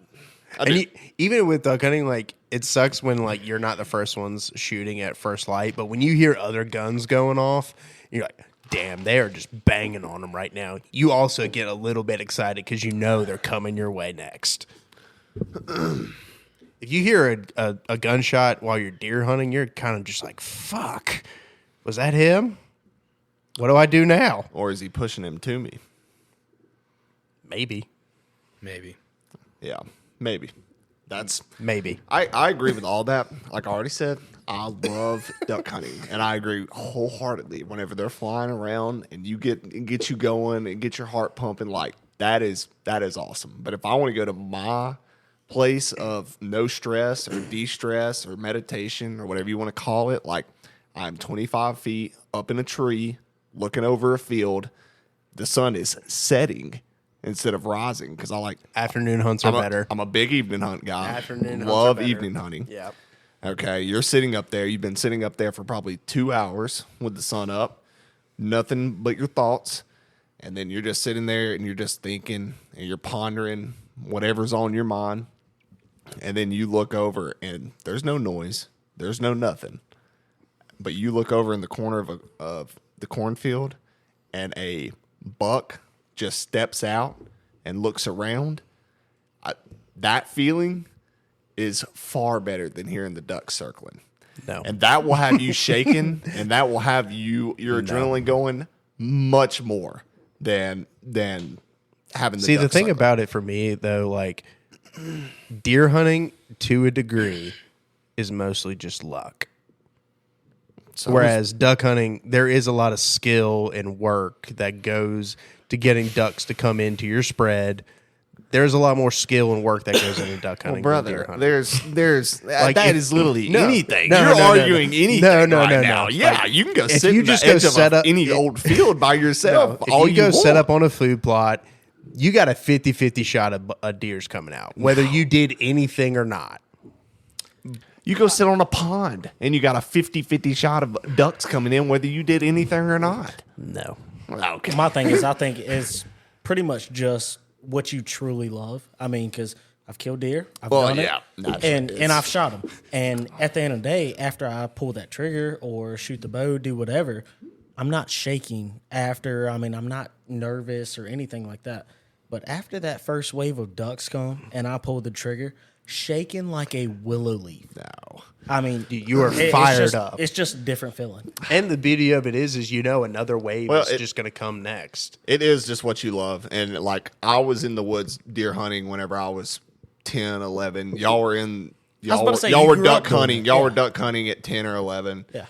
I And do. even with duck hunting, like it sucks when like you're not the first ones shooting at first light, but when you hear other guns going off, you're like, damn, they are just banging on them right now. You also get a little bit excited because you know they're coming your way next. If you hear a gunshot while you're deer hunting, you're kind of just like, fuck, was that him? What do I do now? Or is he pushing him to me? Maybe. Maybe. Yeah, maybe. That's. Maybe. I agree with all that. Like I already said, I love duck hunting, and I agree wholeheartedly. Whenever they're flying around and you get you going and get your heart pumping, like that is awesome. But if I want to go to my place of no stress or de-stress or meditation or whatever you want to call it, like I'm 25 feet up in a tree looking over a field. The sun is setting instead of rising because I like Afternoon hunts are better. I'm a big evening hunt guy. Afternoon hunts Love are better. evening hunting. Yeah. Okay, you're sitting up there. You've been sitting up there for probably 2 hours with the sun up, nothing but your thoughts, and then you're just sitting there and you're just thinking and you're pondering whatever's on your mind, and then you look over and there's no noise, there's no nothing, but you look over in the corner of the cornfield, and a buck just steps out and looks around. That feeling is far better than hearing the ducks circling. No. And that will have you shaking, and that will have your adrenaline going much more than having the See, the ducks thing circling. about it for me, though, like, deer hunting to a degree is mostly just luck. Whereas duck hunting, there is a lot of skill and work that goes to getting ducks to come into your spread. There's a lot more skill and work that goes into duck hunting than deer hunting. there's Like, that if- is literally no, anything. no, You're no, no, arguing no. anything No, no, right no, now. no. Yeah, Like, you can go if sit you in just the go edge of set up- any old field by yourself If all you go set want. up on a food plot, you got a 50-50 shot of a deer's coming out, whether you did anything or not. You go sit on a pond, and you got a 50-50 shot of ducks coming in, whether you did anything or not. No. Okay. My thing is, I think it's pretty much just what you truly love. I mean, because I've killed deer, I've Well, done yeah, it, naturally, and I've shot them. And at the end of the day, after I pull that trigger or shoot the bow, do whatever, I'm not shaking after. I mean, I'm not nervous or anything like that. But after that first wave of ducks come and I pull the trigger, shaking like a willow leaf. No. I mean, You are it's fired just- up. It's just a different feeling. And the beauty of it is another wave Well, is it- just going to come next. It is just what you love. And like I was in the woods deer hunting whenever I was 10, 11. Y'all were in was about to say, y'all you were grew duck up doing hunting. it. Y'all Yeah. were duck hunting at 10 or 11. Yeah.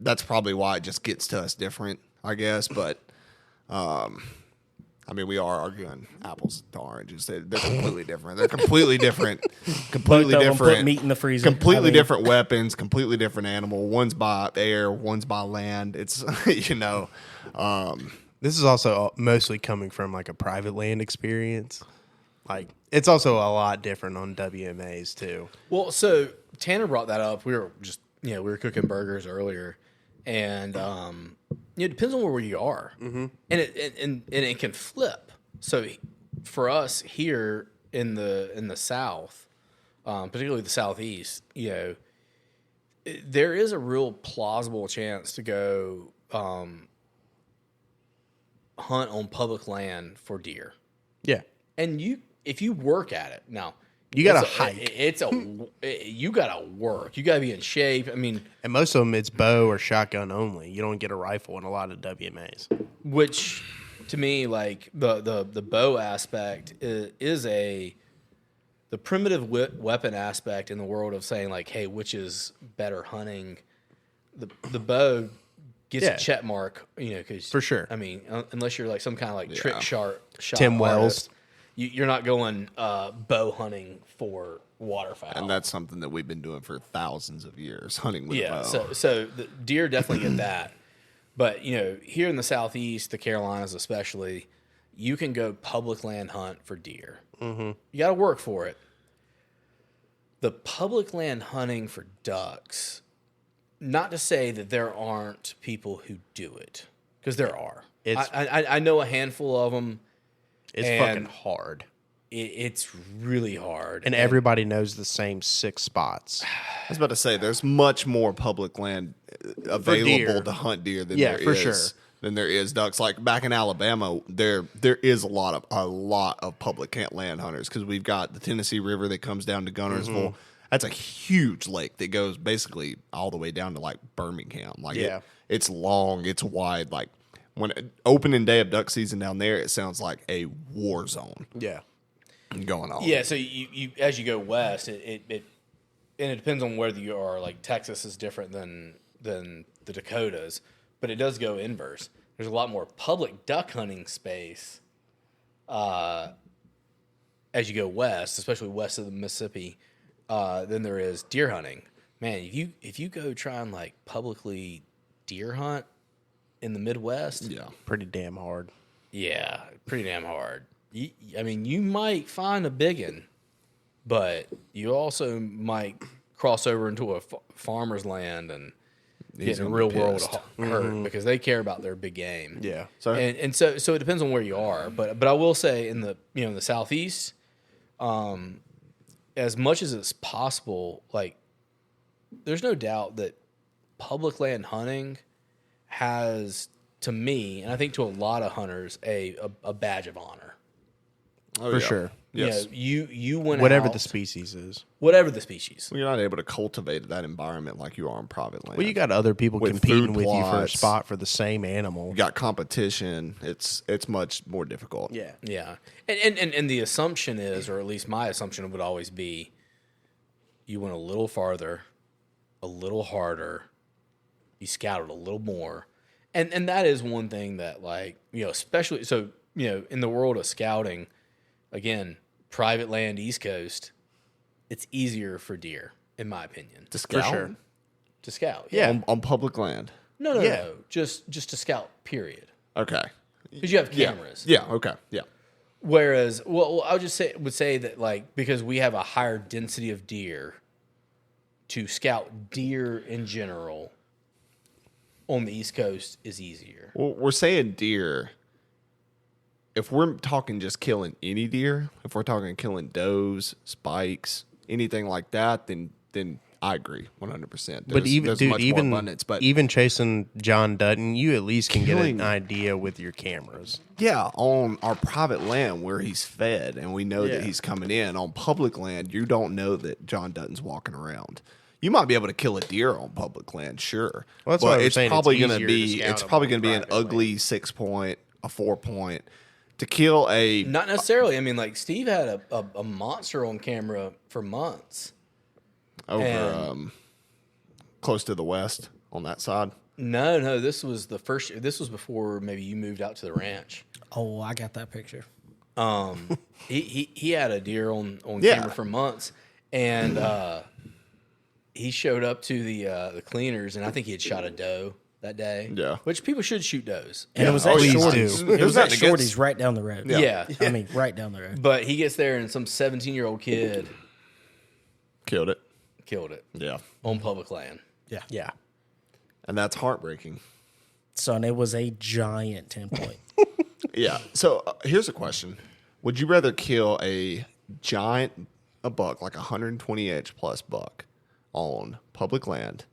That's probably why it just gets to us different, I guess, but I mean, we are arguing apples to oranges. They're completely different. They're completely different. Completely Both of 'em different. put meat in the freezer. Completely I mean- different weapons. Completely different animal. One's by air. One's by land. It's This is also mostly coming from like a private land experience. Like it's also a lot different on WMAs too. Well, so Tanner brought that up. We were just, we were cooking burgers earlier, and it depends on where you are, and it can flip. So for us here in the South, particularly the Southeast, there is a real plausible chance to go hunt on public land for deer, Yeah. and if you work at it now. You gotta it's hike. You gotta work. You gotta be in shape. I mean, And most of them it's bow or shotgun only. You don't get a rifle in a lot of WMAs. which to me, like the bow aspect is the primitive weapon aspect in the world of saying like, hey, which is better hunting? The bow gets Yeah. a check mark, because For sure. I mean, unless you're like some kind of like trick shot Tim Wells. artist, you're not going bow hunting for waterfowl. and that's something that we've been doing for thousands of years, hunting with a Yeah, bow. so the deer definitely get that. But, here in the Southeast, the Carolinas especially, you can go public land hunt for deer. Mm-hmm. You got to work for it. The public land hunting for ducks, not to say that there aren't people who do it, because there are. It's- I know a handful of them. It's And- fucking hard. It's really hard. And everybody knows the same 6 spots. I was about to say, there's much more public land available deer. to hunt deer than Yeah, there for is sure. than there is ducks. Like back in Alabama, there is a lot of public land hunters because we've got the Tennessee River that comes down to Gunnersville. Mm-hmm. That's a huge lake that goes basically all the way down to like Birmingham. Like Yeah. it's long, it's wide. Like when opening day of duck season down there, it sounds like a war zone Yeah. going on. Yeah, so you as you go west, it and it depends on whether you are like Texas is different than the Dakotas, but it does go inverse. There's a lot more public duck hunting space as you go west, especially west of the Mississippi, than there is deer hunting. Man, if you go try and like publicly deer hunt in the Midwest, Yeah. Pretty damn hard. yeah, pretty damn hard. I mean, you might find a biggin, but you also might cross over into a farmer's land and get in a gonna real be world pissed. hurt because they care about their big game. Yeah. So- So it depends on where you are, but I will say in the in the southeast, as much as it's possible, like there's no doubt that public land hunting has, to me, and I think to a lot of hunters, a badge of honor. Oh, For yeah. sure. Yes. You went Whatever out, the species is. whatever the species. Well, you're not able to cultivate that environment like you are on private land. Well, you got other people With competing food with you for a plots. spot for the same animal. You got competition. It's much more difficult. Yeah. Yeah, and the assumption is, or at least my assumption would always be, you went a little farther, a little harder, you scouted a little more, and that is one thing that, like, especially so in the world of scouting, again, private land, East Coast, it's easier for deer, in my opinion, To scout? sure. to scout. Yeah. On public land. No, Yeah. just to scout. Period. Okay. Because you have Yeah. cameras. Yeah. Okay. Yeah. Whereas, well, I would just say that, like, because we have a higher density of deer, to scout deer in general on the East Coast is easier. Well, we're saying deer. If we're talking just killing any deer, if we're talking killing does, spikes, anything like that, then I agree 100%. But even there's much more even abundance. But even chasing John Dutton, you at least can get Killing- an idea with your cameras. yeah, on our private land where he's fed and we know that Yeah. he's coming in, on public land, you don't know that John Dutton's walking around. You might be able to kill a deer on public land, sure. Well, that's what but I'm it's saying, it's probably going to easier to be scout it's them probably on going to be an private land. ugly 6 point, a 4 point. To kill a Not necessarily. I mean, like, Steve had a monster on camera for months. over And- close to the west on that side. No, this was the first. This was before maybe you moved out to the ranch. Oh, I got that picture. He had a deer on Yeah. camera for months, and he showed up to the cleaners, and I think he had shot a doe that day. Yeah. Which people should shoot does. And it was at Oh, yeah. Shorty's. There's It was at nothing against- Shorty's right down the road. Yeah. I mean, right down the road. But he gets there, and some 17-year-old kid Killed it. killed it Yeah. on public land. Yeah. Yeah. And that's heartbreaking. Son, it was a giant 10-point. Yeah. So here's a question: would you rather kill a buck, like 120 inch plus buck, on public land,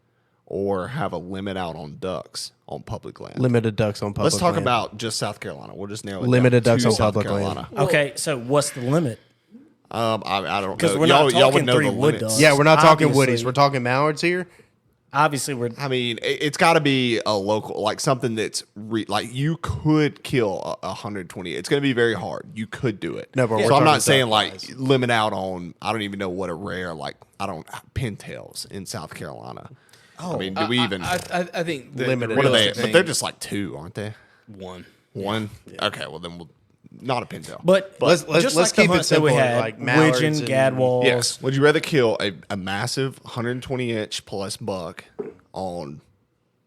or have a limit out on ducks on public land? Limited ducks on public Let's talk land. about just South Carolina. We'll just narrow it Limited down ducks to on South public land. Carolina. Okay, so what's the limit? I don't 'Cause know. we're not y'all would talking know three the wood limits. ducks. Yeah, we're not talking Obviously. woodies. We're talking mallards here. Obviously, we're I mean, it's got to be a local, like something that's like you could kill a 120. It's going to be very hard. You could do it. No, but we're so I'm not talking saying duck like size. limit out on. I don't even know what a rare pintails in South Carolina. I mean, do we even? I think the Limited. what are they? realistic But thing- they're just like 2, aren't they? one. One. Okay, well then we'll not a pintail. but Let's just let's like the keep it hunts that we simple, had, like mallards widgeon, and- gadwalls. yes. Would you rather kill a massive 120 inch plus buck on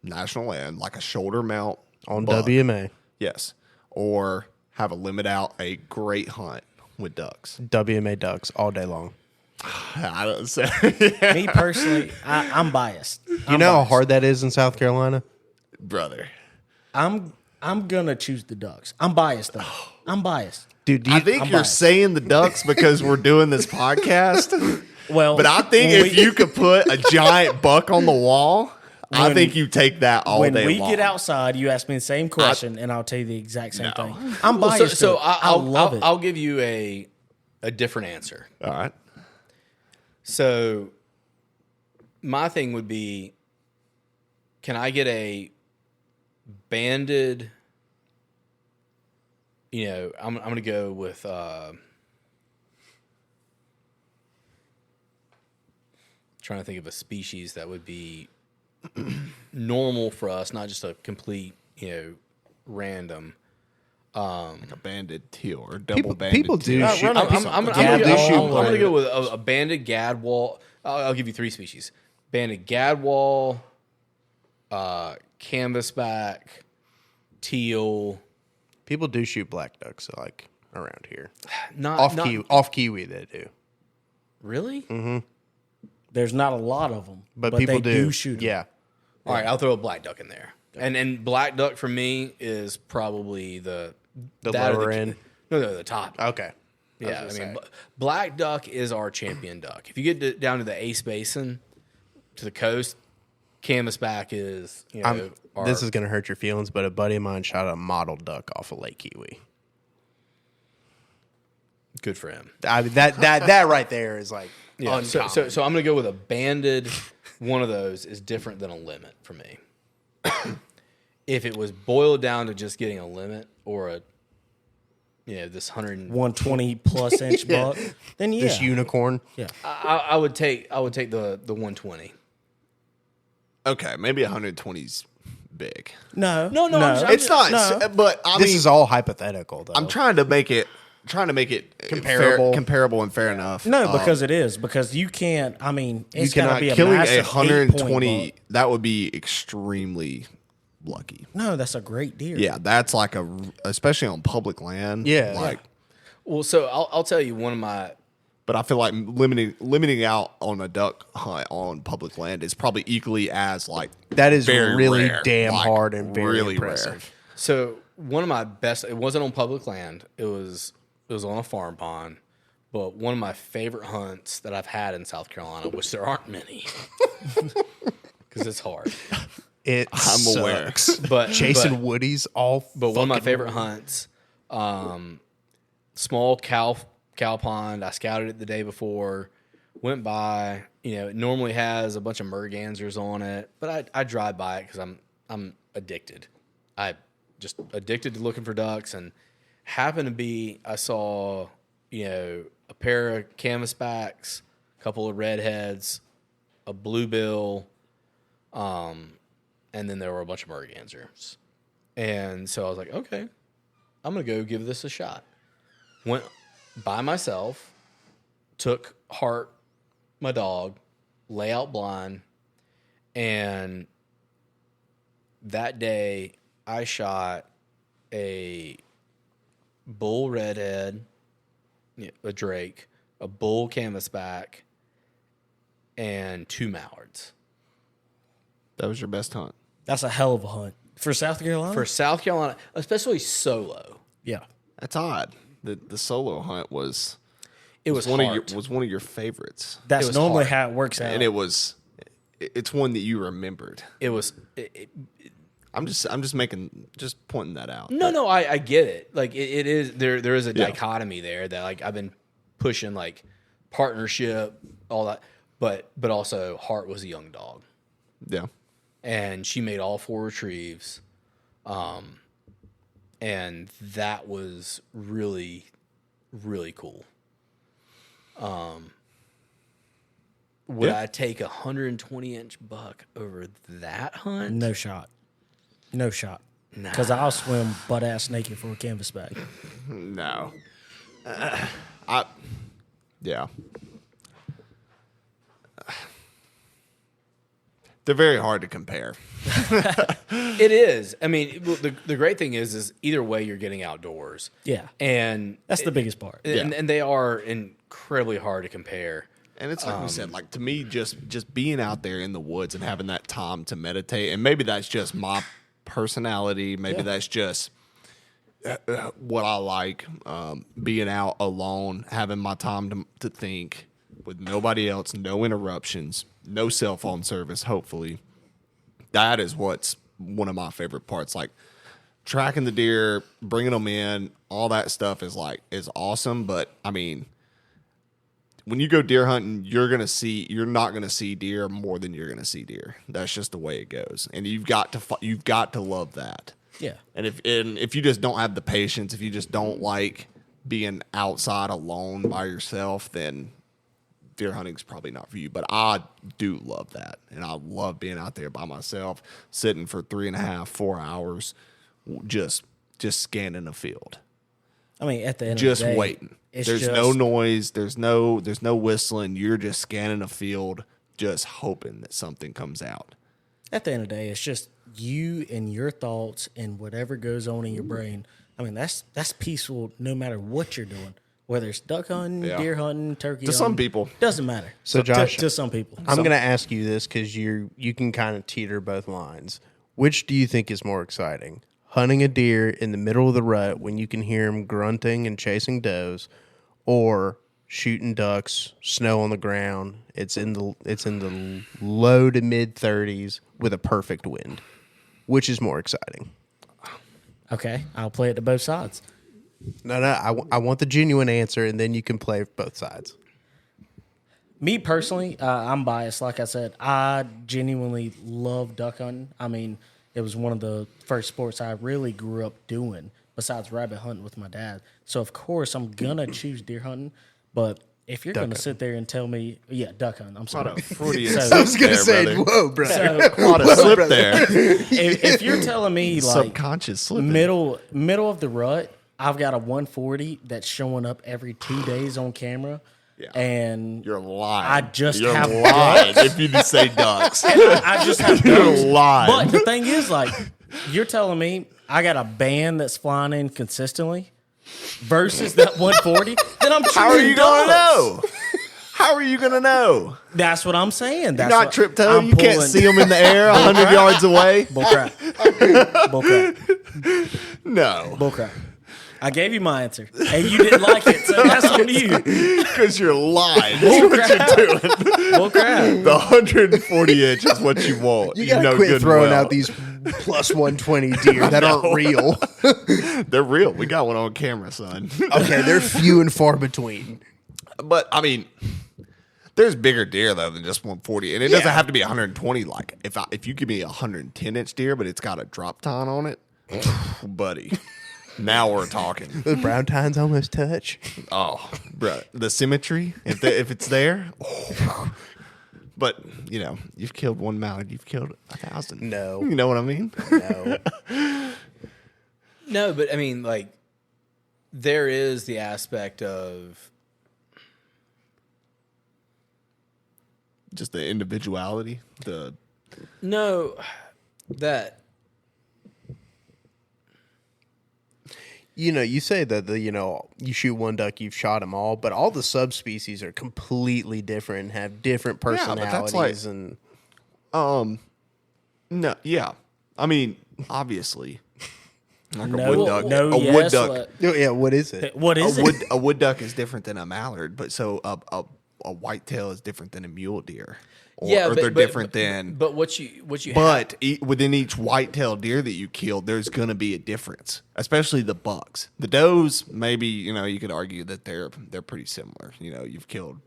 national land, like a shoulder mount On buck? WMA. Yes. Or have a limit out a great hunt with ducks. WMA ducks all day long. I don't say. Me personally, I'm biased. You know how hard that is in South Carolina? Brother. I'm gonna choose the ducks. I'm biased though. I'm biased. Dude, do I you, think I'm you're biased. saying the ducks because we're doing this podcast. Well, But I think when if you could put a giant buck on the wall, I When- think you take that all when day we long. get outside, you ask me the same question, and I'll tell you the exact same No. thing. I'm Well, biased. so to it. I love it. I'll give you a different answer. All right. So my thing would be, can I get a banded, I'm going to go with trying to think of a species that would be normal for us, not just a complete, random. Like a banded teal or double banded people do teal. shoot- I'm Yeah, gonna they shoot go blade. with a banded gadwall. I'll give you 3 species: banded gadwall, canvasback, teal. people do shoot black ducks like around here. Not Off Kiwi they do. Really. There's not a lot of them, But people they do shoot 'em. Yeah. All right, I'll throw a black duck in there. And black duck for me is probably the lower end. No, the top. Okay. Yeah, black duck is our champion duck. If you get down to the Ace Basin, to the coast, canvasback is, This is going to hurt your feelings, but a buddy of mine shot a model duck off of Lake Kiwi. good for him. I mean, that right there is like uncommon. So I'm going to go with a banded. One of those is different than a limit for me. If it was boiled down to just getting a limit or a, this 120 plus inch buck, then yeah, This unicorn. yeah. I would take the 120. Okay, maybe 120's big. No, It's not, No. but I This mean, is all hypothetical, though. I'm trying to make it Comparable. comparable and fair enough. No, because it is. Because you can't. I mean, it's got to be a killing massive 120. 8-point buck. That would be extremely lucky. No, that's a great deer. Yeah, that's like especially on public land. Yeah. like. Well, so I'll tell you one of my. But I feel like limiting out on a duck hunt on public land is probably equally as like That is very really rare. damn Like, hard and very really impressive. rare. So one of my best. It wasn't on public land. It was on a farm pond. But one of my favorite hunts that I've had in South Carolina, which there aren't many, because it's hard. I'm aware. But Chasing woodies all. But one of my fucking- favorite hunts, small cow pond. I scouted it the day before, went by. It normally has a bunch of mergansers on it, but I drive by it because I'm addicted. I just addicted to looking for ducks, and happened to be I saw a pair of canvasbacks, a couple of redheads, a bluebill, and then there were a bunch of mergansers. And so I was like, okay, I'm going to go give this a shot. Went by myself, took Hart, my dog, lay out blind, and that day I shot a bull redhead, a drake, a bull canvasback, and 2 mallards. That was your best hunt. That's a hell of a hunt for South Carolina. For South Carolina, especially solo, yeah, That's odd. The solo hunt was it was one hard. of your favorites, that's was normally hard. how it works out. and it's one that you remembered. It was I'm just pointing that out. no, I get it. Like it is there is a dichotomy there that like I've been pushing like partnership, all that, but also Hart was a young dog, Yeah. and she made all 4 retrieves, and that was really, really cool. Would I take a 120-inch buck over that hunt? no shot. Because I'll swim butt ass naked for a canvasback. No. Yeah. They're very hard to compare. It is. I mean, the great thing is either way you're getting outdoors. Yeah, And that's the biggest part. and they are incredibly hard to compare. And it's like we said, like to me, just being out there in the woods and having that time to meditate, and maybe that's just my personality, maybe that's just what I like, being out alone, having my time to think with nobody else, no interruptions, no cell phone service, hopefully. That is what's one of my favorite parts. Like tracking the deer, bringing them in, all that stuff is awesome. But I mean, when you go deer hunting, you're not gonna see deer more than you're gonna see deer. That's just the way it goes, and you've got to love that. Yeah. And if you just don't have the patience, if you just don't like being outside alone by yourself, then deer hunting's probably not for you. But I do love that, and I love being out there by myself, sitting for 3.5, 4 hours, just scanning a field. I mean, at the end Just of the day, waiting. it's There's just, no noise. There's no whistling. You're just scanning a field, just hoping that something comes out. At the end of the day, it's just you and your thoughts and whatever goes on in your brain. I mean, that's peaceful no matter what you're doing, Whether it's duck hunting, Yeah. deer hunting, turkey To some hunting, people. doesn't matter. So, Josh, To some people. I'm going to ask you this because you can kind of teeter both lines. Which do you think is more exciting? Hunting a deer in the middle of the rut when you can hear him grunting and chasing does, or shooting ducks, snow on the ground. It's in the low to mid 30s with a perfect wind. Which is more exciting? Okay, I'll play it to both sides. No, I want the genuine answer, and then you can play both sides. Me personally, I'm biased. Like I said, I genuinely love duck hunting. I mean, it was one of the first sports I really grew up doing, besides rabbit hunting with my dad. So of course, I'm gonna choose deer hunting. But if you're gonna sit there and tell me, duck hunting. I'm sorry. Freudian So- slip I was going to there, say, brother. whoa, bro. So What a slip there. if you're telling me like Subconscious slipping. middle of the rut, I've got a 140 that's showing up every 2 days on camera, Yeah. and You're lying. I just You're have lying if you just say ducks. I just have You're ducks. lying. But the thing is, like, you're telling me I got a band that's flying in consistently versus that 140, then I'm choosing How are you ducks. gonna know? How are you gonna know? That's what I'm saying. That's Not what trip toe. I'm You can't pulling- see them in the air 100 yards away. Bullcrap. Bullcrap. No, Bullcrap. I gave you my answer, and you didn't like it, so that's on you. because you're lying. That's what you're doing. Bullcrap. The 140 inch is what you want. You gotta know quit good and throwing well. out these plus 120 deer that aren't real. They're real. We got one on camera, son. Okay, they're few and far between. But I mean, there's bigger deer though than just 140, and it doesn't Yeah. have to be 120. Like if you give me a 110 inch deer, but it's got a drop tine on it, buddy. Now we're talking. Those brown tines almost touch. Oh, bro, the symmetry if it's there. But you know, you've killed one mallard, you've killed 1,000. No. You know what I mean? No. No, but I mean, like, there is the aspect of Just the individuality. no that You know, you say that you shoot one duck, you've shot them all, but all the subspecies are completely different and have different but personalities. that's like- And No, yeah. I mean, obviously, like No, a wood duck. no, a yes, wood duck. what- oh, yeah, what is it? What is it? A wood duck is different than a mallard, but so a whitetail is different than a mule deer. Or, yeah, or but, they're but- different but- than. But what you have, But within each whitetail deer that you killed, there's going to be a difference, especially the bucks. The does, maybe you could argue that they're pretty similar. You've killed,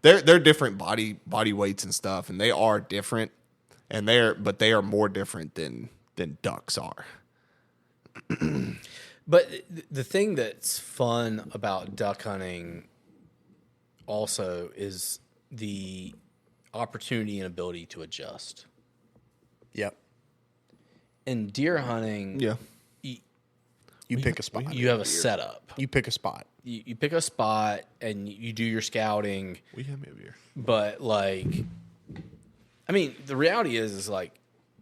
they're different body weights and stuff, and they are different, and they are more different than ducks are. But the thing that's fun about duck hunting also is the opportunity and ability to adjust. Yep. In deer hunting, Yeah, You pick a spot. you have a setup. You pick a spot. You pick a spot and you do your scouting, we have maybe here. but like, I mean, the reality is like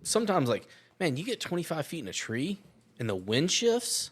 sometimes like, man, you get 25 feet in a tree and the wind shifts.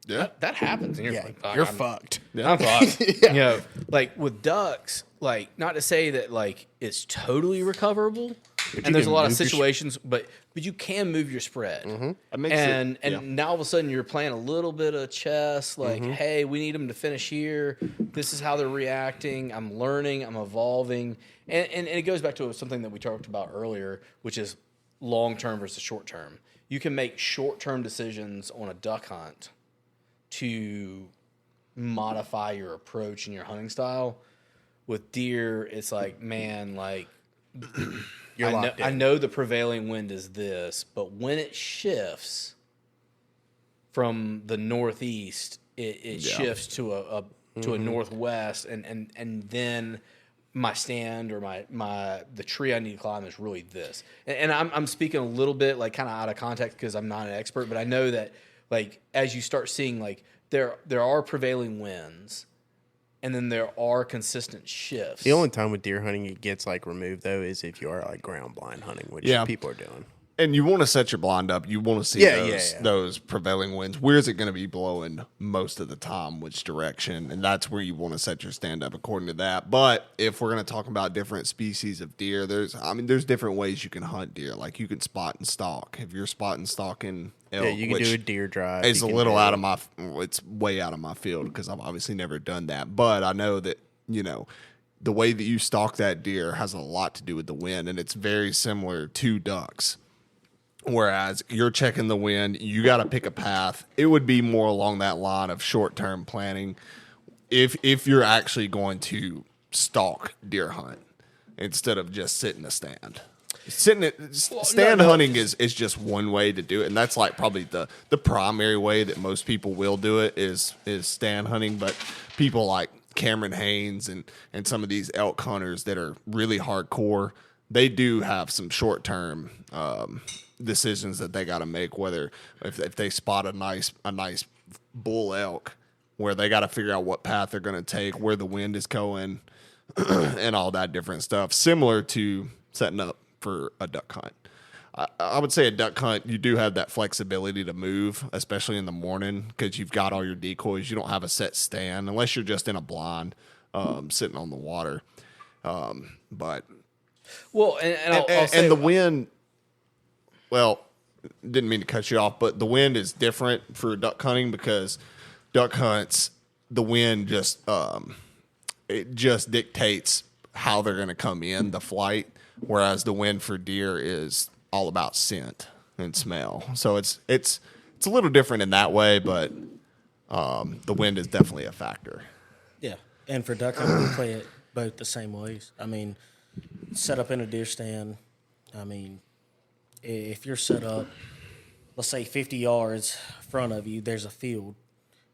Yeah, That happens. And you're Yeah, like, "Fuck, you're I'm- fucked. I'm fucked. You know, like with ducks, like not to say that like it's totally recoverable, and there's a can lot of move your situations, but you can move your spread, That makes it- and yeah. now all of a sudden you're playing a little bit of chess. Like, hey, we need them to finish here. This is how they're reacting. I'm learning. I'm evolving, and it goes back to something that we talked about earlier, which is long term versus short term. You can make short term decisions on a duck hunt to modify your approach and your hunting style. With deer, it's like, man, like You're I know, locked in. I know the prevailing wind is this, but when it shifts from the northeast, it shifts to a northwest, and then my stand or the tree I need to climb is really this. And I'm speaking a little bit like kind of out of context because I'm not an expert, but I know that like as you start seeing like there are prevailing winds, and then there are consistent shifts. The only time with deer hunting it gets like removed though is if you are like ground blind hunting, which Yeah. people are doing. And you want to set your blind up. You want to see Yeah, those prevailing winds. Where is it going to be blowing most of the time? Which direction? And that's where you want to set your stand up according to that. But if we're going to talk about different species of deer, there's different ways you can hunt deer. Like you can spot and stalk. If you're spot and stalking elk, Yeah, you can which do a deer drive. It's you a can little do- out of my. It's way out of my field because I've obviously never done that. But I know that the way that you stalk that deer has a lot to do with the wind, and it's very similar to ducks. Whereas you're checking the wind, you got to pick a path. It would be more along that line of short-term planning if you're actually going to stalk deer hunt instead of just sitting a stand. Stand hunting is just one way to do it, and that's like probably the primary way that most people will do it is stand hunting. But people like Cameron Haynes and some of these elk hunters that are really hardcore, they do have some short-term decisions that they got to make, whether if they spot a nice bull elk, where they got to figure out what path they're going to take, where the wind is going, and all that different stuff, similar to setting up for a duck hunt. I would say a duck hunt, you do have that flexibility to move, especially in the morning, because you've got all your decoys. You don't have a set stand unless you're just in a blind sitting on the water. But Well, and I'll say, the wind. Well, didn't mean to cut you off, but the wind is different for duck hunting because duck hunts, the wind just it just dictates how they're going to come in the flight, whereas the wind for deer is all about scent and smell. So it's a little different in that way, but the wind is definitely a factor. Yeah, and for duck hunting, we play it both the same ways. I mean, set up in a deer stand. I mean, if you're set up, let's say 50 yards in front of you, there's a field,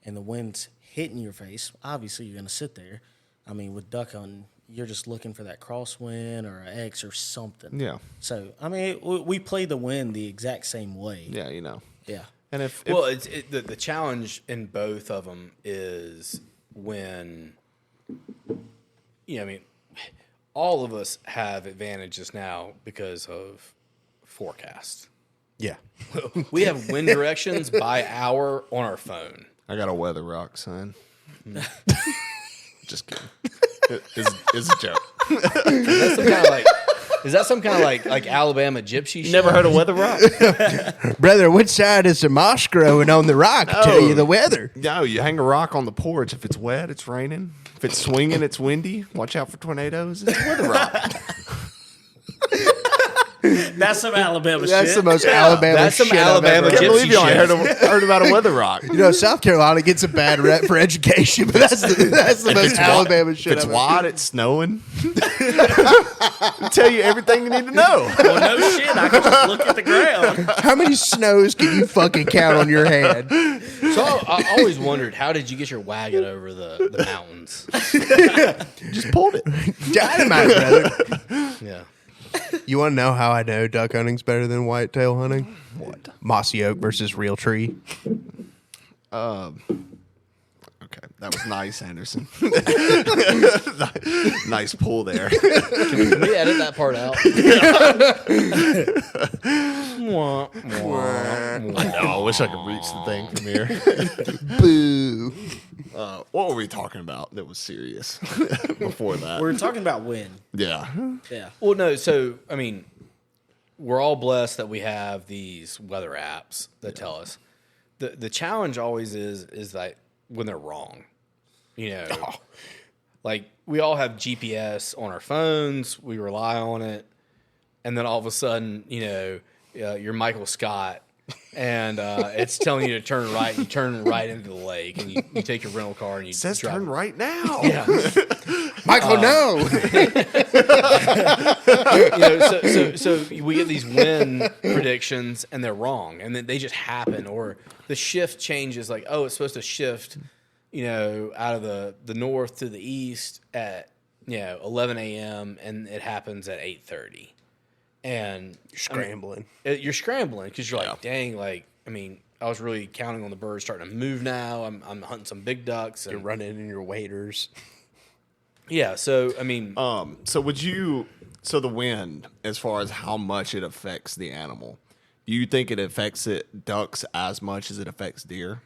and the wind's hitting your face, obviously you're going to sit there. I mean, with duck hunting, you're just looking for that crosswind or an X or something. Yeah. So, I mean, we play the wind the exact same way. Yeah, Yeah. And if the challenge in both of them is when, I mean, all of us have advantages now because of forecast. Yeah. We have wind directions by hour on our phone. I got a weather rock, son. Just kidding. It's a joke. Is that some kind of like Alabama gypsy shit? Never heard of Weather Rock? Brother, which side is the moss growing on the rock? Tell you the weather. No, you hang a rock on the porch. If it's wet, it's raining. If it's swinging, it's windy. Watch out for tornadoes. It's a weather rock. That's some Alabama shit. That's the most Alabama that's some shit Alabama I've I ever can't gypsy believe y'all shit. heard about a weather rock. You know, South Carolina gets a bad rep for education, but that's the most Alabama shit If it's I've ever wide, it's snowing. It'll tell you everything you need to know. Well, no shit. I can just look at the ground. How many snows can you fucking count on your hand? So I always wondered, how did you get your wagon over the mountains? Just pulled it. Dynamite, brother. Yeah. You want to know how I know duck hunting's better than whitetail hunting? What? Mossy oak versus real tree. Okay, that was nice, Anderson. Nice pull there. Can we edit that part out? Mwah, mwah, mwah. Oh, I wish I could reach the thing from here. Boo. What were we talking about that was serious before that? We're talking about wind. Yeah. Yeah. Well, no. So, I mean, we're all blessed that we have these weather apps that tell us. The challenge always is that when they're wrong, like we all have GPS on our phones, we rely on it, and then all of a sudden, you're Michael Scott, and it's telling you to turn right. You turn right into the lake, and you take your rental car and you It says drive. turn right now. Yeah. Michael, no. So we get these wind predictions and they're wrong, and then they just happen, or the shift changes. Like, oh, it's supposed to shift, out of the north to the east at 11 a.m. and it happens at 8:30, and Scrambling. you're scrambling because you're like, dang, like I was really counting on the birds starting to move now. I'm hunting some big ducks. You're And, running in your waders. Yeah. So I mean, So the wind, as far as how much it affects the animal, do you think it affects ducks as much as it affects deer?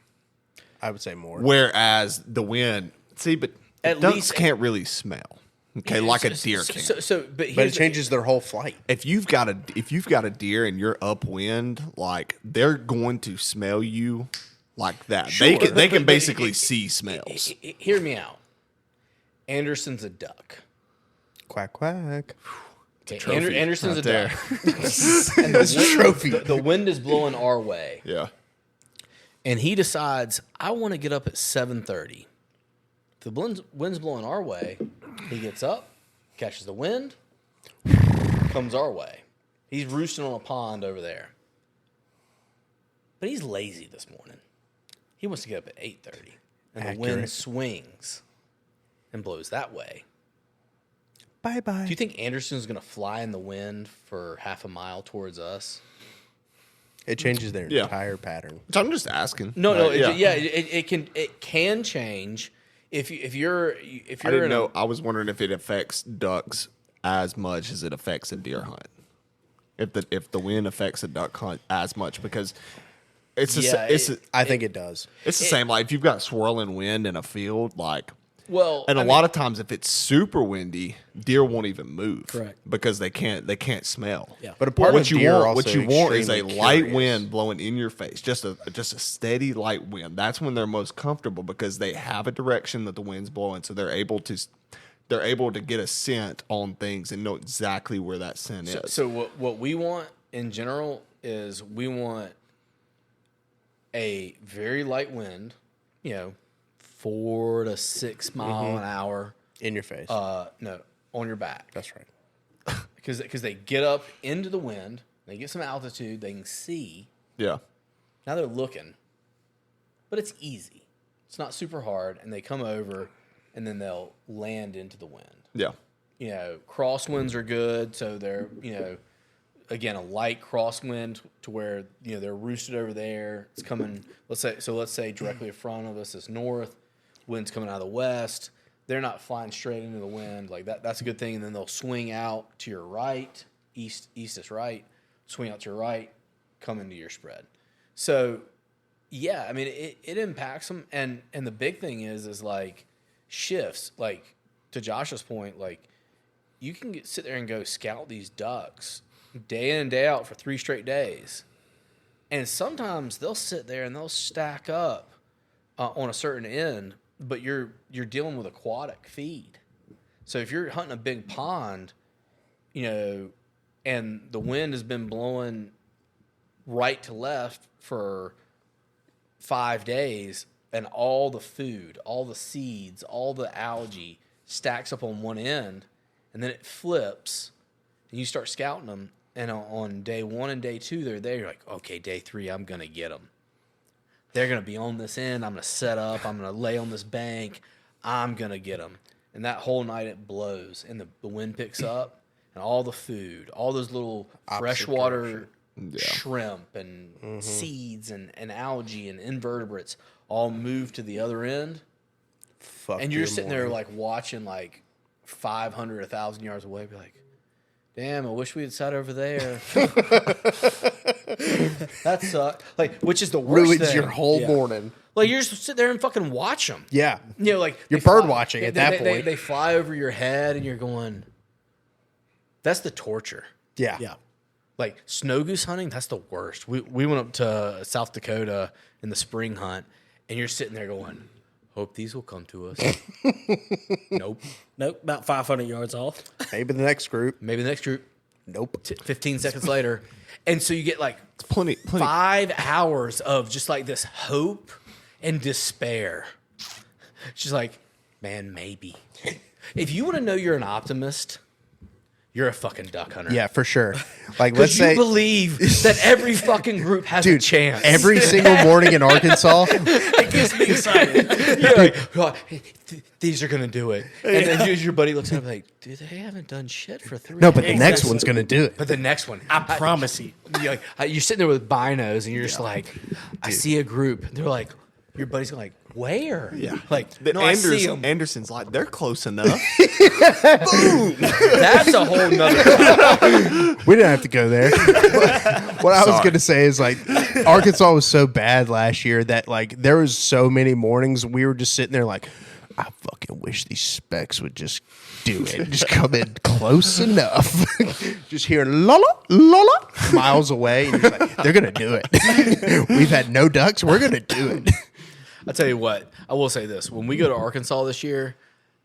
I would say more. Whereas the wind, but At ducks least- can't really smell. Okay, like a deer can. But But here's it changes their whole flight. If you've got a deer and you're upwind, like they're going to smell you like that. They can basically see smells. Hear me out. Anderson's a duck. Quack, quack. Okay, Anderson's right a there. duck. And the wind is blowing our way. Yeah. And he decides, I want to get up at 7:30. If the wind's blowing our way, he gets up, catches the wind, comes our way. He's roosting on a pond over there. But he's lazy this morning. He wants to get up at 8:30. And the wind Accurate. swings and blows that way. Bye-bye. Do you think Anderson's going to fly in the wind for half a mile towards us? It changes their Yeah. entire pattern. So I'm just asking. No, yeah. it can change if you're I in didn't a- know. I was wondering if it affects ducks as much as it affects a deer hunt. If the wind affects a duck hunt as much, because it's I think it does. the same. Like if you've got swirling wind in a field, like well, and I a mean, lot of times if it's super windy, deer won't even move. Correct. Because they can't smell. Yeah. But a part what of you deer are want, what also you want is a extremely light curious. wind blowing in your face, just a steady light wind. That's when they're most comfortable because they have a direction that the wind's blowing, so they're able to get a scent on things and know exactly where that scent is. So what we want in general is we want a very light wind, 4 to 6 mile an hour. In your face. No, on your back. That's right. Because they get up into the wind, they get some altitude, they can see. Yeah. Now they're looking, but it's easy. It's not super hard, and they come over, and then they'll land into the wind. Yeah. Crosswinds are good, so they're again a light crosswind to where they're roosted over there. It's coming. Let's say directly in front of us is north. Wind's coming out of the west. They're not flying straight into the wind like that. That's a good thing. And then they'll swing out to your right. East is right. Swing out to your right. Come into your spread. So yeah, I mean it impacts them. And the big thing is like shifts. Like to Josh's point, like you can sit there and go scout these ducks day in and day out for 3 straight days. And sometimes they'll sit there and they'll stack up on a certain end, but you're dealing with aquatic feed. So if you're hunting a big pond, and the wind has been blowing right to left for 5 days, and all the food, all the seeds, all the algae stacks up on one end, and then it flips, and you start scouting them, and on day 1 and day 2, they're there. You're like, okay, day 3, I'm going to get them. They're going to be on this end. I'm going to set up. I'm going to lay on this bank. I'm going to get them. And that whole night it blows, and the wind picks up, and all the food, all those little freshwater shrimp and seeds and algae and invertebrates all move to the other end. Fuck And you're your sitting there morning. like watching like 500, 1,000 yards away, be like, damn, I wish we had sat over there. That sucks. Like, which is the worst ruins thing. your whole Yeah. morning. Like, you're just sit there and fucking watch them. Yeah. Like You're they fly- bird watching at that point. They fly over your head, and you're going. That's the torture. Yeah. Yeah. Like snow goose hunting, that's the worst. We went up to South Dakota in the spring hunt, and you're sitting there going, "Hope these will come to us." Nope. Nope. About 500 yards off. Maybe the next group. Maybe the next group. Nope. 15 seconds later, and so you get like Plenty. 5 hours of just like this hope and despair. She's like, man, maybe. If you want to know you're an optimist, you're a fucking duck hunter. Yeah, for sure. Like, let's Because you say, believe that every fucking group has a dude, chance. every single morning in Arkansas, it gets me excited. You're like, "Oh, these are gonna do it. And then your buddy looks up like, dude, they haven't done shit for 3 no, but the days. next one's going to do it. But the next one, I promise you. you're, like, you're sitting there with binos, and you're just like, I see a group. They're like, your buddy's like, Where? Yeah. Like, The no, I see 'em. Anderson's like, they're close enough. That's a whole nother. We didn't have to go there. What I was going to say is like Arkansas was so bad last year that like there was so many mornings we were just sitting there like, I fucking wish these specs would just do it. Just come in close enough. Just hearing la la la miles away. And you're like, they're going to do it. We've had no ducks. We're going to do it. I'll tell you what. I will say this: when we go to Arkansas this year,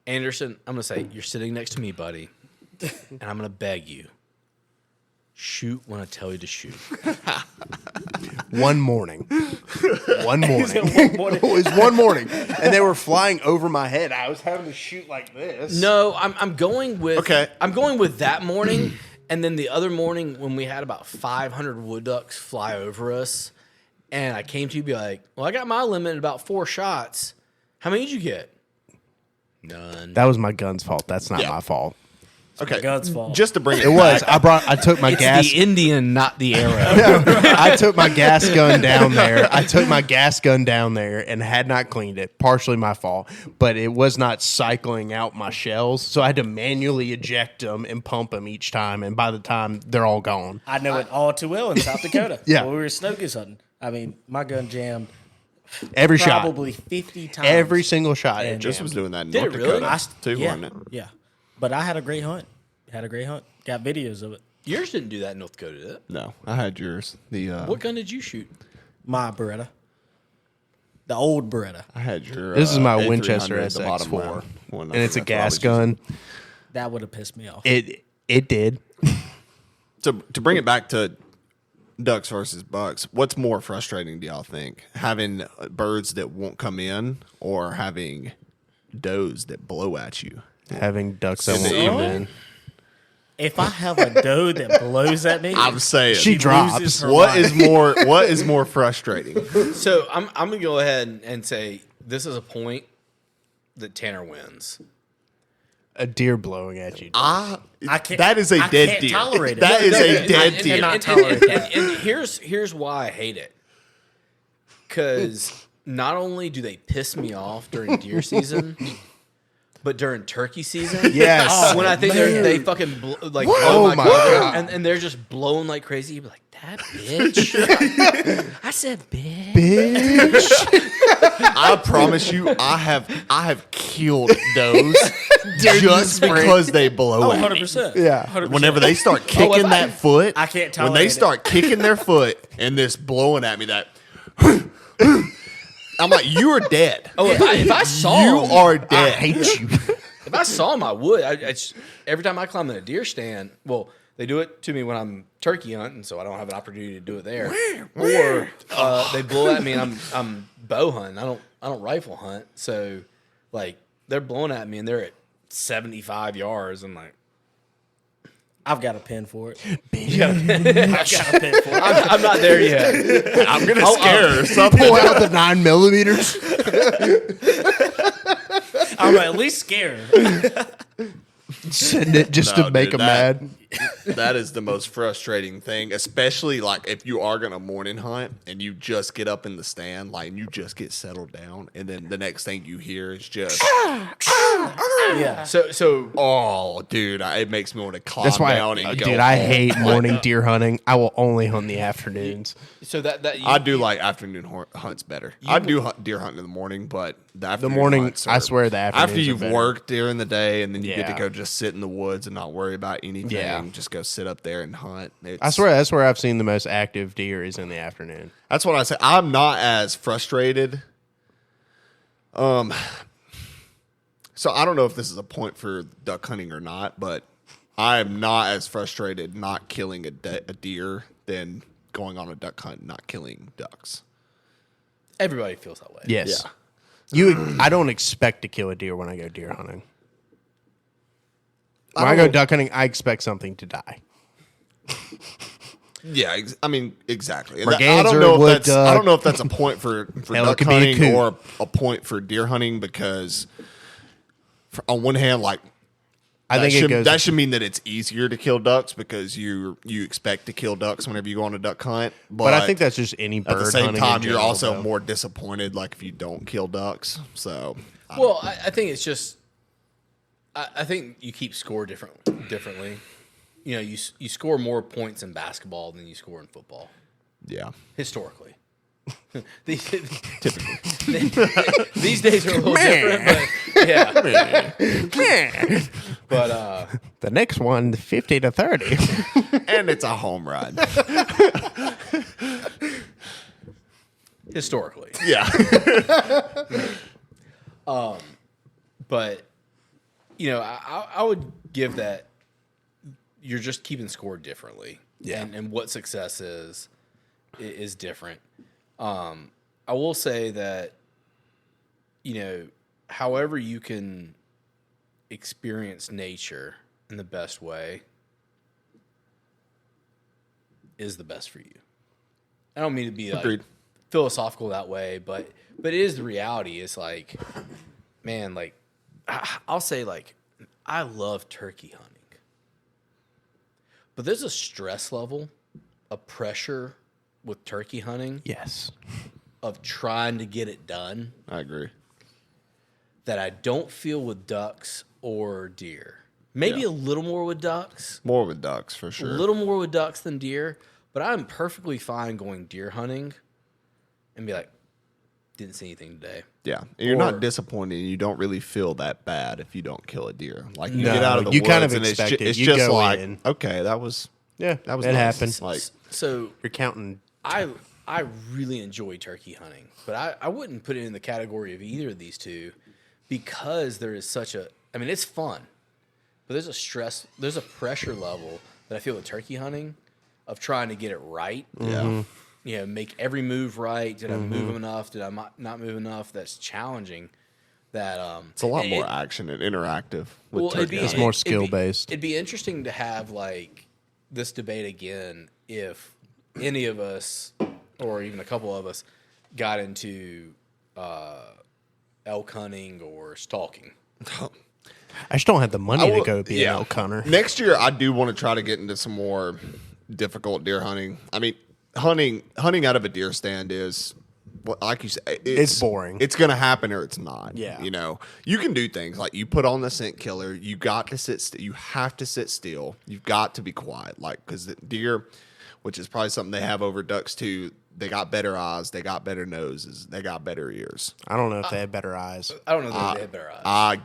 Anderson, I'm gonna say you're sitting next to me, buddy, and I'm gonna beg you, shoot when I tell you to shoot. One morning. It was one morning. And they were flying over my head. I was having to shoot like this. No, I'm going with Okay. I'm going with that morning, and then the other morning when we had about 500 wood ducks fly over us, and I came to you be like, well, I got my limit at about 4 shots. How many did you get? None. That was my gun's fault. That's not Yeah. my fault. Okay. God's fault. Just to bring it It was. I took my It's gas. the Indian, not the arrow. I took my gas gun down there. And had not cleaned it. Partially my fault, but it was not cycling out my shells, so I had to manually eject them and pump them each time. And by the time they're all gone, I know it all too well in South Dakota. Yeah. When we were snow goose hunting. I mean, my gun jammed every shot, probably 50 times. every single shot. it Just jammed. was doing that in Did North it really? Dakota too, yeah, wasn't it? yeah. But I had a great hunt. Got videos of it. Yours didn't do that in North Dakota, did it? No, I had yours. What gun did you shoot? My Beretta. The old Beretta. I had your. This is my A300, Winchester the bottom SX4, round one. and it's a That's what I gas was using. gun. That would have pissed me off. It did. To bring it back to ducks versus bucks, what's more frustrating, do y'all think? Having birds that won't come in or having does that blow at you? Having ducks that In the won't come evening. in. If I have a doe that blows at me, I'm saying She drops. loses her what mind. is more frustrating? So I'm gonna go ahead and say this is a point that Tanner wins. A deer blowing at you. I can't. That is a I dead can't deer. tolerate it. That is a And- dead and- deer. and- Not and- tolerate and here's why I hate it. Because not only do they piss me off during deer season, but during turkey season, Yes. when I think they fucking like Oh my God. and they're just blowing like crazy, you'd be like, that bitch. I said bitch. I promise you, I have killed those just because they blow at me. 100%. Yeah. 100%. Whenever they start kicking that foot, I can't when tolerate they it. start kicking their foot and this blowing at me, that I'm like, you are dead. Oh, if I saw You him, are I dead. hate you. if I saw him, I would. Every time I climb in a deer stand, well, they do it to me when I'm turkey hunting, so I don't have an opportunity to do it there. Or they blow at me, and I'm bow hunting. I don't rifle hunt, so like they're blowing at me, and they're at 75 yards. I'm like, I've got a pin for it. you got a pin? I've got a pin for it. I'm not there yet. I'm gonna scare her. Something. Pull out the 9mm. I'm at least scared. Send it just No, to make dude, them that- mad. That is the most frustrating thing, especially like if you are gonna morning hunt and you just get up in the stand, like and you just get settled down, and then the next thing you hear is just, Yeah. So oh, dude, it makes me want to climb That's why, down and go. dude, I home. hate morning deer hunting. I will only hunt in the afternoons. that I do like afternoon hunts better. I do deer hunt in the morning, but the afternoon morning, hunts I swear the after afternoons are you've better. worked during the day and then you get to Yeah. go just sit in the woods and not worry about anything. Yeah. Just go sit up there and hunt. I swear that's where I've seen the most active deer is in the afternoon. That's what I say. I'm not as frustrated. So I don't know if this is a point for duck hunting or not, but I am not as frustrated not killing a deer than going on a duck hunt and not killing ducks. everybody feels that way. Yes. Yeah. I don't expect to kill a deer when I go deer hunting. When I go duck hunting, I expect something to die. Yeah, I mean exactly. And Merganser, I don't know wood if that's I duck. don't know if that's a point for Hell, it duck could be a hunting coot. or a point for deer hunting because on one hand, like I think it goes. that should mean that it's easier to kill ducks because you expect to kill ducks whenever you go on a duck hunt. but I think that's just any bird at the same hunting in time you're general, also though. more disappointed like if you don't kill ducks. So Well, I think it's just. I think you keep score differently. You know, you score more points in basketball than you score in football yeah, historically. These days are a little different, but yeah. But The next one, 50-30. and it's a home run. historically, Yeah, but you know, I would give that you're just keeping score differently. Yeah. And what success is different. I will say that, you know, however you can experience nature in the best way is the best for you. I don't mean to be like Agreed. philosophical that way, but it is the reality. It's like, man, like I'll say like I love turkey hunting. But there's a stress level, a pressure with turkey hunting Yes. of trying to get it done I agree. that I don't feel with ducks or deer. Maybe Yeah. a little more with ducks, More with ducks for a sure. little more with ducks than deer, but I'm perfectly fine going deer hunting and be like, didn't see anything today. Yeah, and you're Or- not disappointed. And you don't really feel that bad if you don't kill a deer. Like you No, get out of the you woods kind of and expect it. It's You just go like in. okay, that was That nice. happens. Like So You're counting. I really enjoy turkey hunting, but I wouldn't put it in the category of either of these two because there is such a, I mean, it's fun, but there's a pressure level that I feel with turkey hunting of trying to get it right. yeah, You know, make every move right. Did I move enough? Did I not move enough? That's challenging. That it's a lot and more it- action and interactive with well, turkey. It's hunting. more skill-based. It'd be interesting to have like this debate again if any of us, or even a couple of us, got into elk hunting or stalking. I just don't have the money I will- to go be yeah. an elk hunter. Next year, I do want to try to get into some more difficult deer hunting. I mean, hunting out of a deer stand is, well, like you said, It's boring. It's going to happen or it's not. Yeah. You know, you can do things like you put on the scent killer. You got to sit. You have to sit still. You've got to be quiet, like because the deer, which is probably something they have over ducks too. They got better eyes. They got better noses. They got better ears. I don't know if they have better eyes. I don't know that they have better eyes.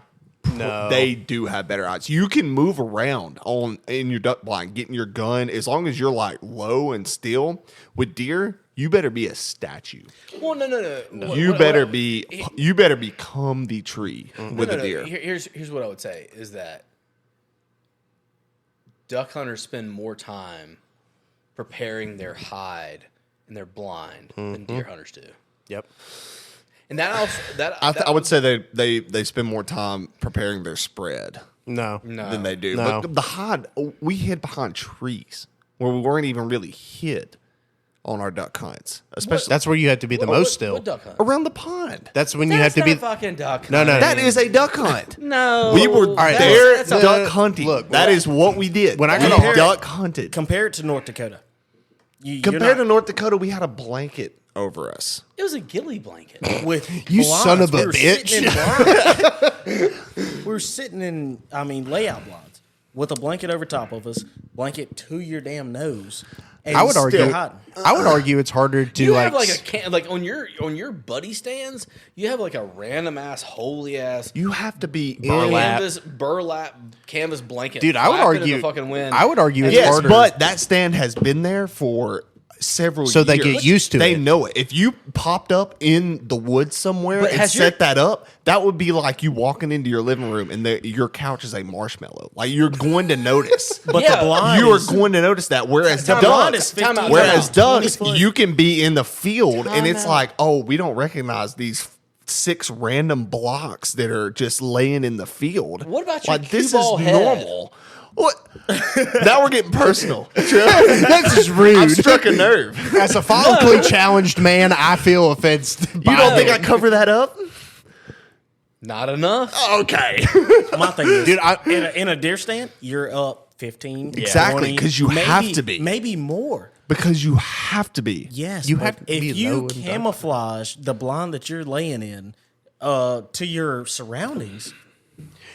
No. They do have better eyes. You can move around in your duck blind, getting your gun as long as you're like low and still. With deer, you better be a statue. Well, no. You better become the tree with a deer. Here's what I would say is that duck hunters spend more time preparing their hide and their blind than deer hunters do. Yep. And that also I would say they spend more time preparing their spread No. than they do. No. But the hide, we hid behind trees where we weren't even really hid on our duck hunts, especially That's where you have to be the most still. What duck hunt? around the pond. That's when you have to be. Not fucking duck. No, no, hunt. That is a duck hunt. No. We were right, there that's a- duck hunting. look, that is what we did. When I we go to duck hunted. Compare it to North Dakota. You're Compared not- to North Dakota, we had a blanket over us. It was a ghillie blanket. with You blinds. son of a We were sitting bitch. in blinds. We were sitting in, layout blinds with a blanket over top of us, blanket to your damn nose. And I would still argue. hiding. I would argue it's harder to You like. have like like on your buddy stands, you have like a random ass holy ass You have to be Burlap. burlap canvas blanket. Dude, I would flapping in argue. the fucking wind. I would argue it's Yes, harder. but that stand has been there for several So years. they get used to They it. know it. If you popped up in the woods somewhere But and has set your- that up, that would be like you walking into your living room and your couch is a marshmallow. Like you're going to notice. But Yeah, the blind You are is- going to notice that. Whereas Time out. blind ducks, is 15 whereas feet, ducks, 20 foot. you can be in the field and it's out. like, oh, we don't recognize these 6 random blocks that are just laying in the field. What about your like this is cue ball head? normal? What? Now we're getting personal. That's just rude. I've struck a nerve. As a follically challenged man, I feel offensed. You don't think I cover that up? Not enough. Okay. My thing is, Dude, in a deer stand, you're up 15, Exactly, 20, 'cause you have to be. maybe more. Because you have to be. Yes, You but have to be if low you and dark. camouflage the blind that you're laying in to your surroundings,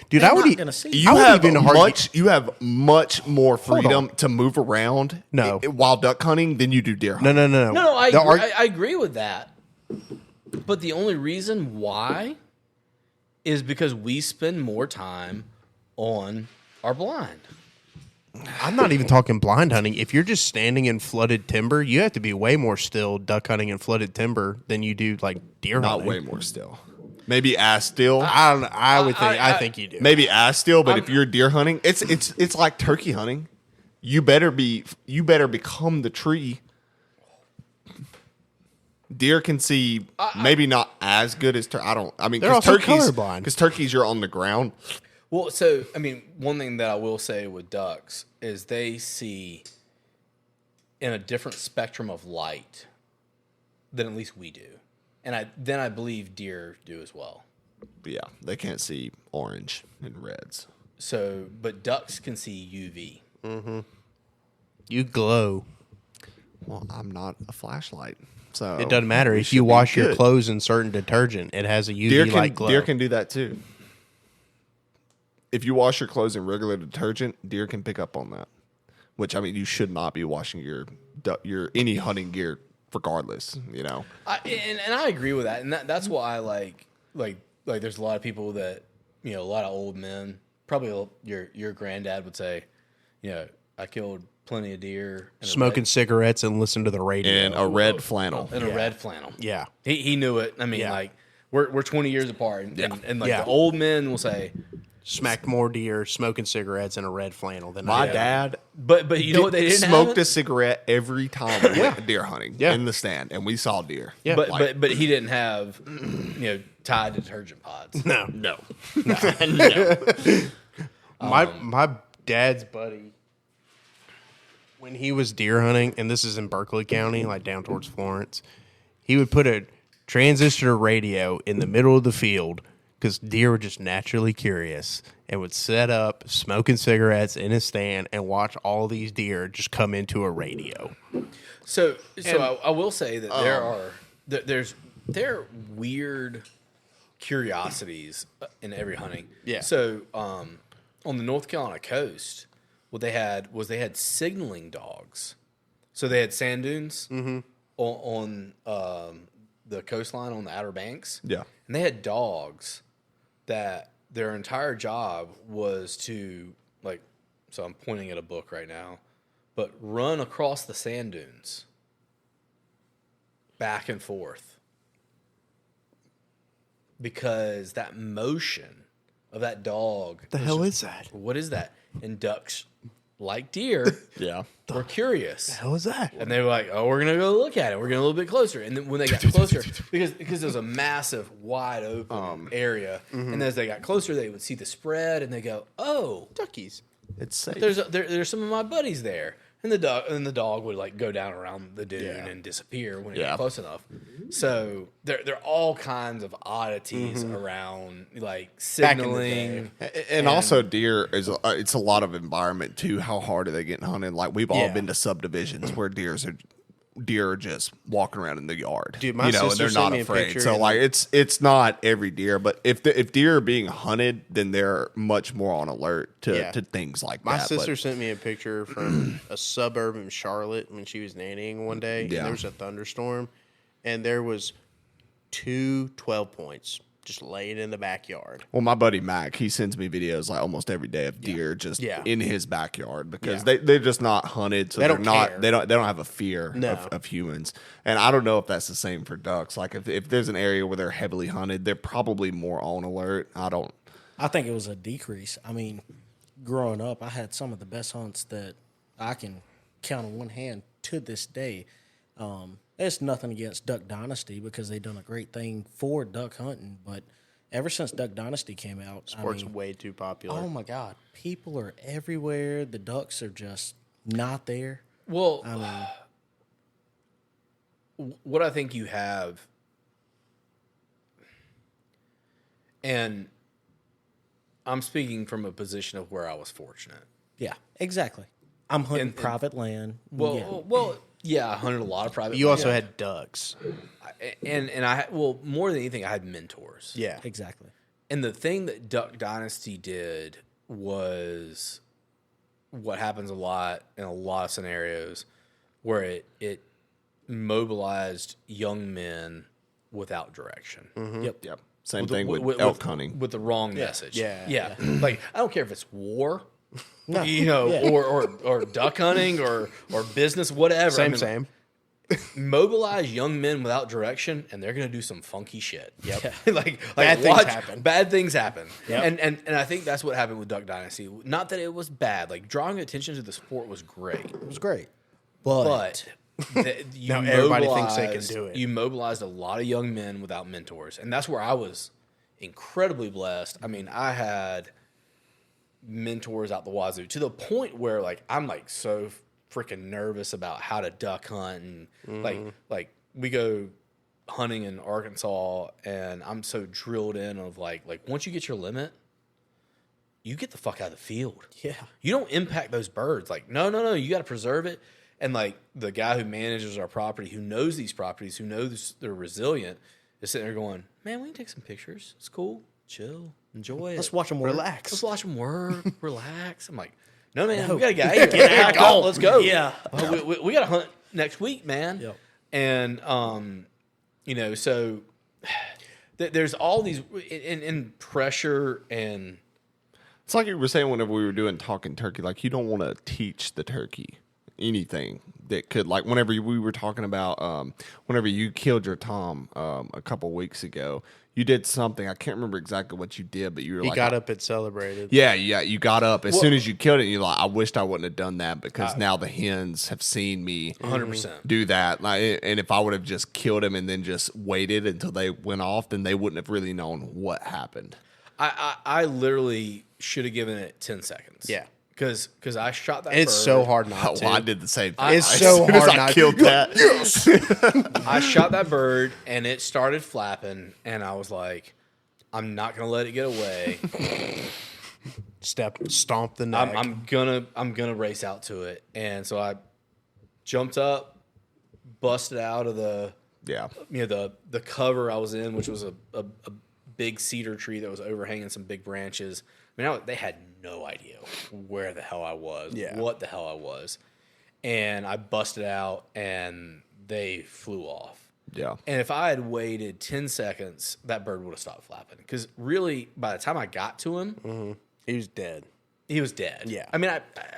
dude, they're I would not e- gonna see I you. would have even argue- you have much more Hold freedom on. to move around No. while duck hunting than you do deer hunting. No. No, I The agree, arg- I agree with that. But the only reason why is because we spend more time on our blind. I'm not even talking blind hunting. If you're just standing in flooded timber, you have to be way more still duck hunting in flooded timber than you do like deer Not hunting. way more still. Maybe ass still. I don't know. I think you do. Maybe ass still, but if you're deer hunting, it's like turkey hunting. You better become the tree. Deer can see maybe not as good as turkey. They're also turkeys colorblind. because turkeys you're on the ground. Well, so I mean, one thing that I will say with ducks is they see in a different spectrum of light than at least we do, and I believe deer do as well. But yeah, they can't see orange and reds. So, but ducks can see UV. You glow. Well, I'm not a flashlight, so It doesn't matter we if should you be wash your good. clothes in certain detergent. It has a UV light glow. Deer can do that too. If you wash your clothes in regular detergent, deer can pick up on that. Which I mean, you should not be washing your any hunting gear, regardless. You know, And I agree with that, and that's why I like there's a lot of people that a lot of old men, probably your granddad would say, I killed plenty of deer in Smoking cigarettes and listen to the radio. and a red flannel. a red flannel. Yeah. He knew it. I mean, Yeah. like we're 20 years apart, and Yeah. the old men will say, Smacked more deer smoking cigarettes in a red flannel than My I did. dad but you know what they didn't smoked have? a cigarette every time we went deer hunting in the stand, and we saw deer. Yeah. But he didn't have Tide detergent pods. No. No, My dad's buddy, when he was deer hunting, and this is in Berkeley County, like down towards Florence, he would put a transistor radio in the middle of the field because deer were just naturally curious and would set up smoking cigarettes in his stand and watch all these deer just come into a radio. So I will say that there are weird curiosities in every hunting. Yeah. So on the North Carolina coast, what they had signaling dogs. So they had sand dunes on the coastline on the Outer Banks. Yeah. And they had dogs that their entire job was to so I'm pointing at a book right now, but run across the sand dunes back and forth because that motion of that dog. The hell is that? What is that? And ducks, like deer, yeah. were curious. How is that? And they were like, "Oh, we're gonna go look at it. We're gonna a little bit closer." And then when they got closer, because there's a massive, wide open area, and as they got closer, they would see the spread, and they go, "Oh, Duckies. It's safe. there's some of my buddies there." And the dog would go down around the dune and disappear when it got close enough. So there are all kinds of oddities around signaling. And also deer is it's a lot of environment too. How hard are they getting hunted? Like we've all Yeah. been to subdivisions where deer are just walking around in the yard. Dude, my and sister they're sent not me a afraid. picture So and- like it's not every deer, but if deer are being hunted, then they're much more on alert to things like My that. sister But sent me a picture from a suburb in Charlotte when she was nannying one day. Yeah. And there was a thunderstorm, and there was 2 12 points just laying in the backyard. well, my buddy Mac, he sends me videos like almost every day of deer just Yeah. in his backyard because Yeah. they're just not hunted, so They they're don't not care. they don't have a fear No. of humans. And I don't know if that's the same for ducks. Like if there's an area where they're heavily hunted, they're probably more on alert. I think it was a decrease. I mean, growing up, I had some of the best hunts that I can count on one hand to this day. It's nothing against Duck Dynasty because they've done a great thing for duck hunting, but ever since Duck Dynasty came out, Sport's way too popular. oh my God, people are everywhere. The ducks are just not there. Well, I mean, what I think you have And I'm speaking from a position of where I was fortunate. Yeah, exactly. I'm hunting And- private land. Yeah, I hunted a lot of private. You land. also had ducks. and I more than anything, I had mentors. Yeah. Exactly. And the thing that Duck Dynasty did was what happens a lot in a lot of scenarios where it mobilized young men without direction. Yep. Same thing with elk hunting. with the wrong message. Yeah. Like I don't care if it's war, No. or duck hunting or business, whatever. Same. Mobilize young men without direction, and they're gonna do some funky shit. Yep. like Bad things watch- happen. Bad things happen. Yep. And I think that's what happened with Duck Dynasty. Not that it was bad. Like drawing attention to the sport was great, It was great. But you Now everybody thinks they can mobilized- do it. You mobilized a lot of young men without mentors, and that's where I was incredibly blessed. I mean, I had mentors out the wazoo to the point where like I'm like so freaking nervous about how to duck hunt and like we go hunting in Arkansas and I'm so drilled in of like once you get your limit, you get the fuck out of the field. Yeah. You don't impact those birds. Like, no, you got to preserve it. And like the guy who manages our property, who knows these properties, who knows they're resilient, is sitting there going, man, we can take some pictures. It's cool. Chill. Enjoy it. let's watch them work. Relax. Let's watch them work. Relax. I'm like, no, man, we got to get out. Go. Let's go. Yeah. We got to hunt next week, man. Yep. And, so there's all these in pressure and It's like you were saying whenever we were doing Talking Turkey, like you don't want to teach the turkey anything that could, like whenever we were talking about, whenever you killed your Tom a couple weeks ago, you did something. I can't remember exactly what you did, but you were He like, got up and celebrated. Yeah, you got up as soon as you killed it. And you're like, I wished I wouldn't have done that because now the hens have seen me 100%. do that. Like, and if I would have just killed him and then just waited until they went off, then they wouldn't have really known what happened. I literally should have given it 10 seconds. Yeah. Because I shot that And it's bird. so hard not to. Well, I did the same thing. It's As so soon as hard I not to. killed that. I shot that bird and it started flapping, and I was like, I'm not gonna let it get away. Stomp the neck. I'm gonna race out to it. And so I jumped up, busted out of the Yeah. the cover I was in, which was a big cedar tree that was overhanging some big branches. I mean, they had no idea where the hell I was, Yeah. what the hell I was. And I busted out and they flew off. Yeah. And if I had waited 10 seconds, that bird would have stopped flapping. Because really, by the time I got to him, He was dead. he was dead. Yeah. I mean,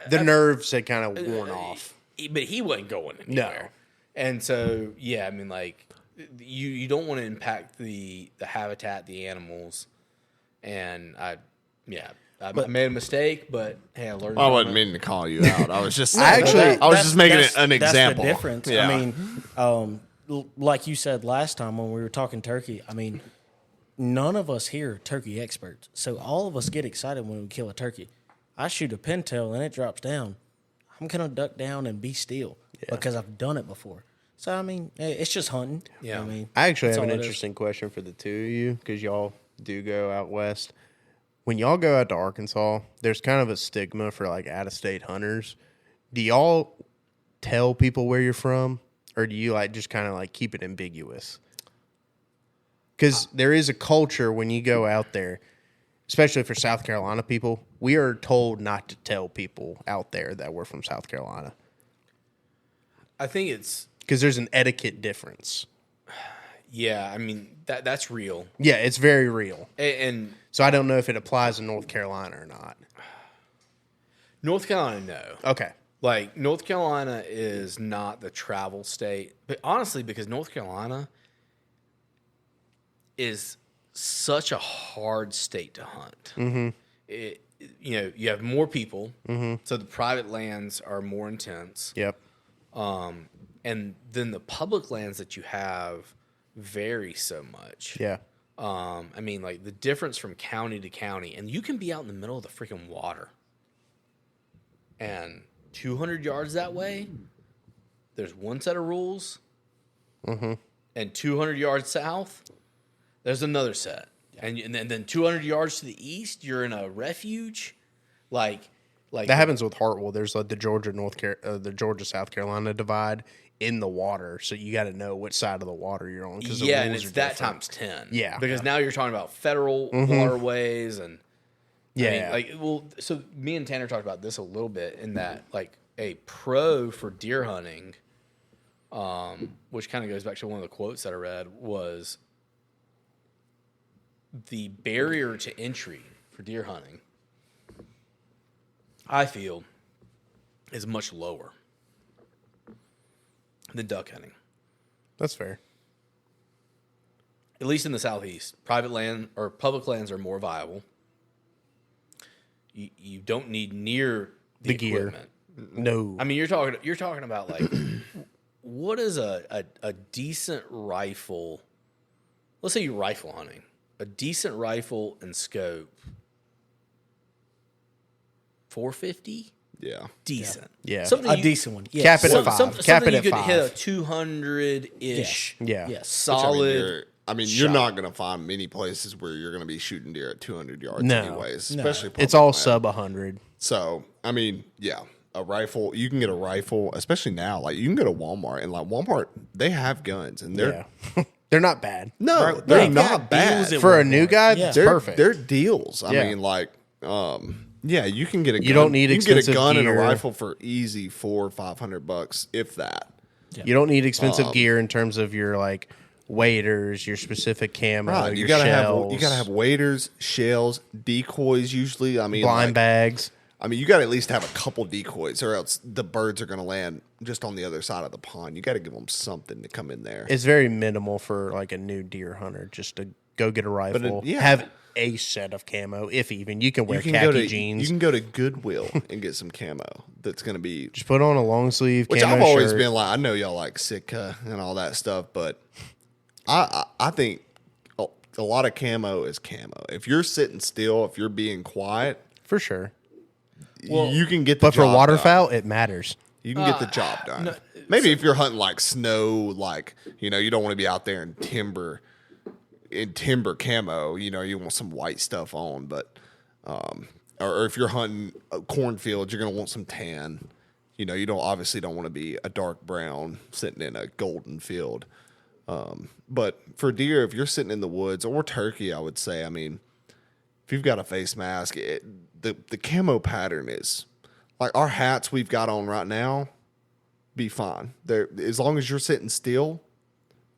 The nerves had kind of worn off. but he wasn't going anywhere. And so, yeah, I mean, like, you don't want to impact the habitat, the animals. And I made a mistake, but hey, I learned. I from wasn't it. meaning to call you out. I was just I was just making it an example. That's the difference. Yeah. I mean, like you said last time when we were talking turkey, I mean, none of us here are turkey experts. So all of us get excited when we kill a turkey. I shoot a pintail and it drops down. I'm going to duck down and be still because I've done it before. So, I mean, it's just hunting. Yeah. I mean, I actually that's have an all it is. interesting question for the two of you because y'all do go out west. When y'all go out to Arkansas, there's kind of a stigma for like out-of-state hunters. Do y'all tell people where you're from, or do you like just kind of like keep it ambiguous? Because there is a culture when you go out there, especially for South Carolina people, we are told not to tell people out there that we're from South Carolina I think it's, because there's an etiquette difference. yeah, I mean, that's real. Yeah, it's very real. And So I don't know if it applies in North Carolina or not. North Carolina, no. Okay. Like, North Carolina is not the travel state. But honestly, because North Carolina is such a hard state to hunt. Mm-hmm. You have more people, so the private lands are more intense. Yep. And then the public lands that you have vary so much. Yeah. I mean, like, the difference from county to county, and you can be out in the middle of the freaking water. And 200 yards that way, there's one set of rules. And 200 yards south, there's another set. And then 200 yards to the east, you're in a refuge, like That happens with Hartwell. There's like the Georgia South Carolina divide in the water, so you got to know which side of the water you're on. Yeah, and it's that times 10. Yeah. Because now you're talking about federal waterways and Yeah. so me and Tanner talked about this a little bit in that like a pro for deer hunting, which kind of goes back to one of the quotes that I read, was the barrier to entry for deer hunting, I feel, is much lower than duck hunting. That's fair. At least in the Southeast, private land or public lands are more viable. You don't need near the gear. equipment. No. I mean, you're talking about like what is a decent rifle? Let's say you're rifle hunting. A decent rifle and scope. $450? Yeah. Decent. Yeah. Something A you- decent one. Yeah. Cap it at 5. Cap something it you at could 5. hit a 200-ish. Yeah. Yes. Solid. I mean, shot. you're not going to find many places where you're going to be shooting deer at 200 yards No. anyways, No. especially It's public all land. sub 100. So, I mean, yeah, a rifle, you can get a rifle, especially now. Like, you can go to Walmart, and like Walmart, they have guns, and they're Yeah. They're not bad. no, They they're got not bad. deals at For a Walmart. new guy, Yeah. it's They're perfect. They're deals. I Yeah. mean, like, yeah, you can get a gun. You don't need you can get a expensive gun and a gear. rifle for easy $400 or $500, if that. You don't need expensive gear in terms of your like waders, your specific camo, Right, your you gotta shells, have waders, shells, decoys. Usually, I mean, blind like, bags. I mean, you got to at least have a couple decoys, or else the birds are going to land just on the other side of the pond. You got to give them something to come in there. It's very minimal for like a new deer hunter just to go get a rifle. yeah. Have a set of camo, if even. You can wear you can khaki go to jeans. You can go to Goodwill and get some camo. That's going to be. just put on a long sleeve Which camo I've always shirt. been like. I know y'all like Sitka and all that stuff, but I think a lot of camo is camo. If you're sitting still, if you're being quiet, for sure. you can get the But for job done. waterfowl, it matters. You can get the job done. Maybe if you're hunting like snow, like you don't want to be out there in timber camo. You want some white stuff on, but or if you're hunting cornfields, you're gonna want some tan. You don't want to be a dark brown sitting in a golden field. But for deer, if you're sitting in the woods or turkey, I would say, I mean, if you've got a face mask, the camo pattern is like our hats we've got on right now. Be fine. There, as long as you're sitting still,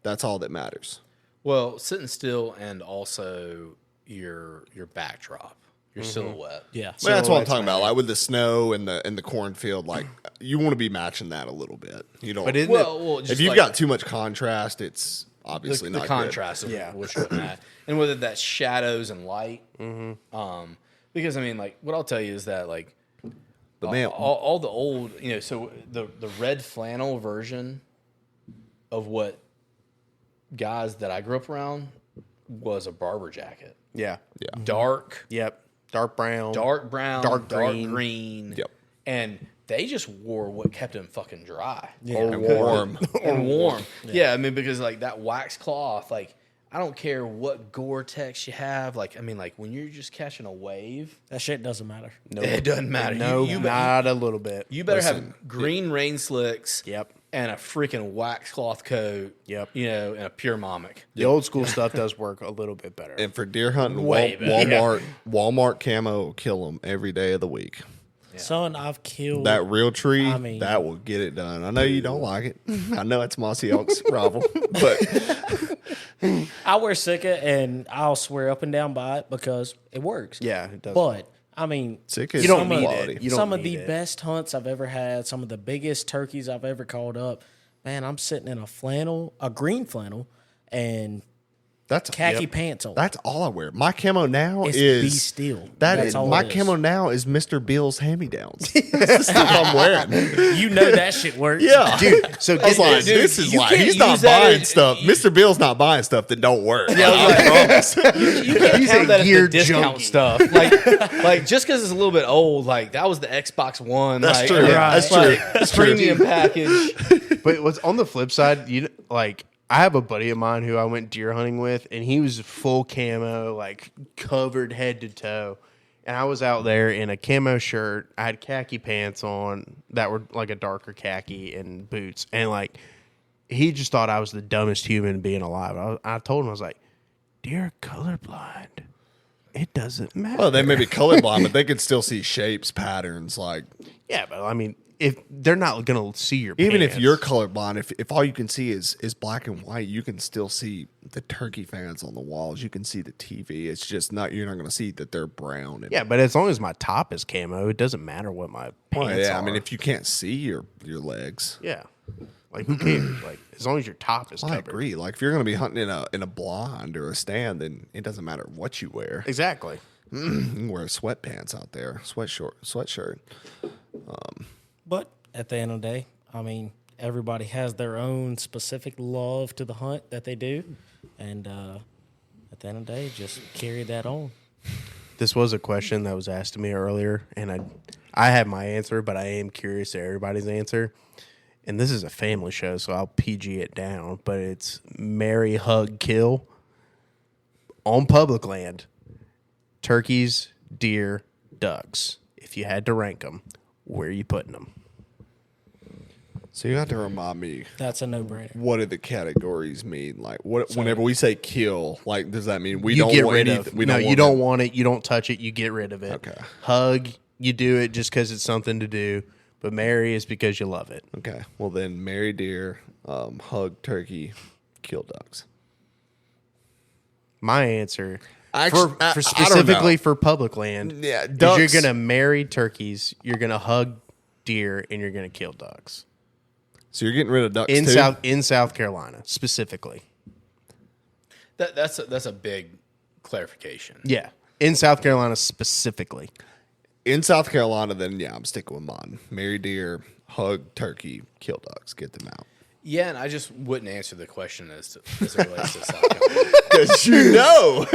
that's all that matters. Well, sitting still and also your backdrop, your silhouette. Yeah. Well, that's what I'm talking about. Like with the snow and the cornfield, like you want to be matching that a little bit. You don't. But isn't Well, just if you've like got too much contrast, it's obviously the not contrast of Yeah. which one that, and whether that's shadows and light. Because I mean, like what I'll tell you is that like But man, all the old, so the red flannel version of what guys that I grew up around was a barber jacket. Yeah. Dark, Yep. Dark brown. dark brown, Dark dark green. green. Yep. And they just wore what kept them fucking dry. or warm. And warm. Yeah, I mean, because like that wax cloth, like I don't care what Gore-Tex you have. Like, I mean, like when you're just catching a wave, That shit doesn't matter. it doesn't matter. No, you not a little bit. You better Listen, have green rain slicks. Yep. And a freaking wax cloth coat. Yep. And a pure Mavic. The old school stuff does work a little bit better. And for deer hunting, Way better. Walmart camo will kill them every day of the week. Son, I've killed That real tree, I mean- that will get it done. I know you don't like it. I know it's Mossy Oak's rival, but I wear Sitka and I'll swear up and down by it because it works. Yeah, it does. But I mean, Sitka is You don't some need quality. it. You don't some of need the it. best hunts I've ever had, some of the biggest turkeys I've ever called up. Man, I'm sitting in a green flannel, and That's khaki pants on. That's all I wear. My camo now It's is be still. That That's is all my it is. camo now is Mr. Bill's hand-me-downs. That's the stuff I'm wearing. You know that shit works. Yeah, Dude, so I was like, dude, this is you like can't he's not use that buying as- stuff. Mr. Bill's not buying stuff that don't work. Yeah, I was like, you can't He's count a that as the gear discount junkie. stuff. Like just because it's a little bit old, like that was the Xbox One. That's like, true. or, That's like, true. That's true. Premium package. But what's on the flip side, you like I have a buddy of mine who I went deer hunting with, and he was full camo, like covered head to toe. And I was out there in a camo shirt. I had khaki pants on that were like a darker khaki and boots. And like, he just thought I was the dumbest human being alive. I told him, I was like, deer are colorblind. It doesn't matter. Well, they may be colorblind, but they can still see shapes, patterns. Like, yeah, but I mean, if they're not going to see your even pants. if you're colorblind, if all you can see is black and white, you can still see the turkey fans on the walls. You can see the TV. It's just not, you're not going to see that they're brown. And, Yeah, but as long as my top is camo, it doesn't matter what my pants well, yeah, are. I mean, if you can't see your legs, yeah, like who cares? Like as long as your top is I covered. agree. Like if you're going to be hunting in a blind or a stand, then it doesn't matter what you wear. Exactly. You can wear sweatpants out there, sweatshirt. But at the end of the day, I mean, everybody has their own specific love to the hunt that they do. And at the end of the day, just carry that on. This was a question that was asked to me earlier, and I have my answer, but I am curious to everybody's answer. And this is a family show, so I'll PG it down. But it's marry, hug, kill on public land. Turkeys, deer, ducks. If you had to rank them, where are you putting them? So you have to remind me, That's a no-brainer. what do the categories mean? Like, whenever we say kill, like, does that mean we You don't get want rid anything? of. No, you don't want it. You don't touch it. You get rid of it. Okay. Hug, you do it just because it's something to do. But marry is because you love it. Okay. Well, then marry deer, hug turkey, kill ducks. My answer Actually, I for don't specifically know. for public land, Yeah, is ducks. you're gonna marry turkeys, you're gonna hug deer, and you're gonna kill ducks So you're getting rid of ducks in too? South Carolina specifically. That's a big clarification. Yeah, in South Carolina specifically. In South Carolina, then yeah, I'm sticking with mine. Marry deer, hug turkey, kill ducks, get them out. Yeah, and I just wouldn't answer the question as it relates to South Carolina. Because you know.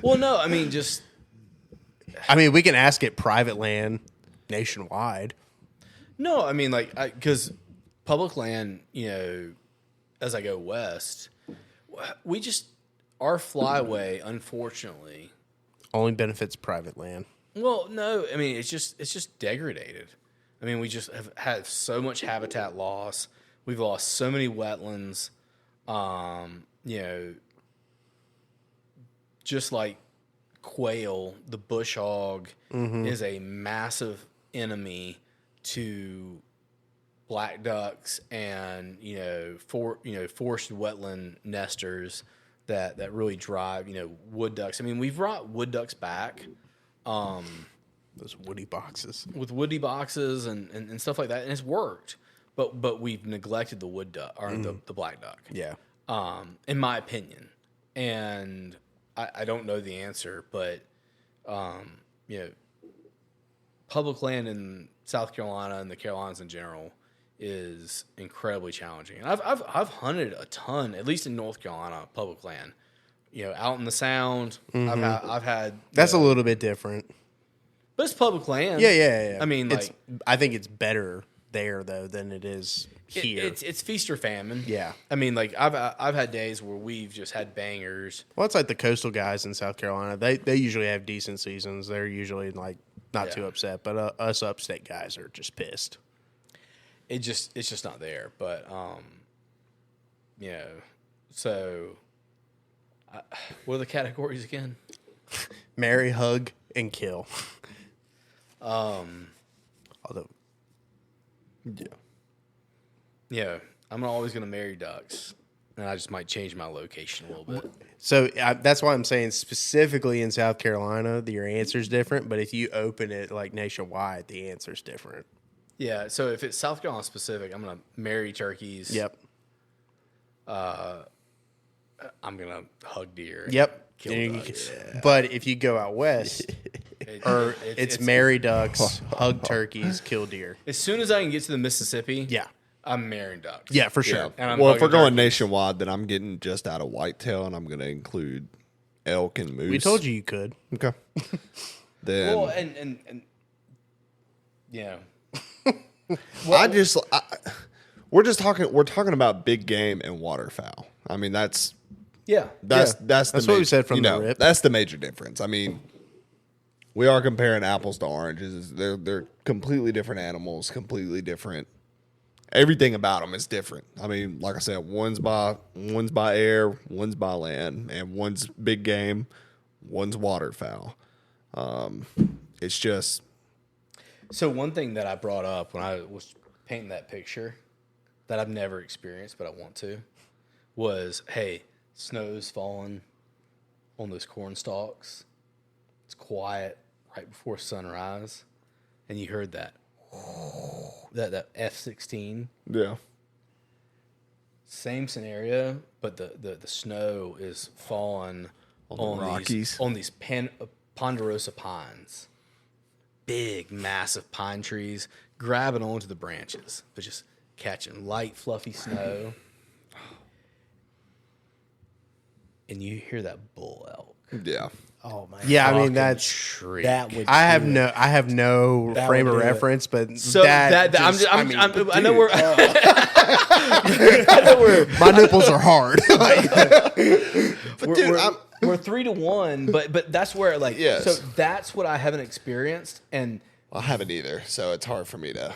Well, no, I mean just I mean, we can ask it private land nationwide. no, I mean like because public land, as I go west, we just our flyway, unfortunately. Only benefits private land. Well, no, I mean it's just degraded. I mean we just have had so much habitat loss. We've lost so many wetlands. Just like quail, the bush hog is a massive enemy to black ducks and forced wetland nesters that really drive wood ducks. I mean, we've brought wood ducks back Those woody boxes. with woody boxes and stuff like that, and it's worked. But we've neglected the wood duck or the black duck. Yeah. In my opinion, and I don't know the answer, but public land in South Carolina and the Carolinas in general is incredibly challenging. And I've hunted a ton, at least in North Carolina, public land. Out in the Sound, I've had. That's a little bit different. But it's public land. Yeah. I mean, it's. I think it's better there though than it is here. it's feast or famine. Yeah. I mean, like I've had days where we've just had bangers. Well, it's like the coastal guys in South Carolina. They usually have decent seasons. They're usually like not too upset, but us upstate guys are just pissed. It's just not there. But so what are the categories again? Marry, hug, and kill. Although, Yeah, I'm always gonna marry ducks, and I just might change my location a little bit. so that's why I'm saying specifically in South Carolina, your answer's different. But if you open it like nationwide, the answer's different. Yeah, so if it's South Carolina specific, I'm gonna marry turkeys. Yep. I'm gonna hug deer. Yep. Kill ducks. But if you go out west, or it's marry ducks, hug turkeys, kill deer. As soon as I can get to the Mississippi, Yeah. I'm marrying ducks. Yeah, for sure. And I'm Well, if we're hugging going turkeys. nationwide, then I'm getting just out of whitetail, and I'm going to include elk and moose. We told you could. Okay. Then Well, and We're talking about big game and waterfowl. I mean, that's That's the what we said from the rip. That's the major difference. I mean, we are comparing apples to oranges. They're completely different animals, completely different. Everything about them is different. I mean, like I said, one's by air, one's by land, and one's big game, one's waterfowl. It's just So one thing that I brought up when I was painting that picture that I've never experienced, but I want to, was, hey, snow's falling on those corn stalks. It's quiet right before sunrise, and you heard that F-16. yeah. Same scenario, but the snow is falling on the Rockies. these ponderosa pines, big massive pine trees, grabbing onto the branches, but just catching light fluffy snow, and you hear that bull elk. Yeah. Oh my! Yeah, I mean Fucking that's. shriek. That would. I have do it. no That frame would of do it. reference, but So that I'm just- I know we're my nipples are hard. we're 3-1, but that's where like Yes. so that's what I haven't experienced, and I haven't either, so it's hard for me to.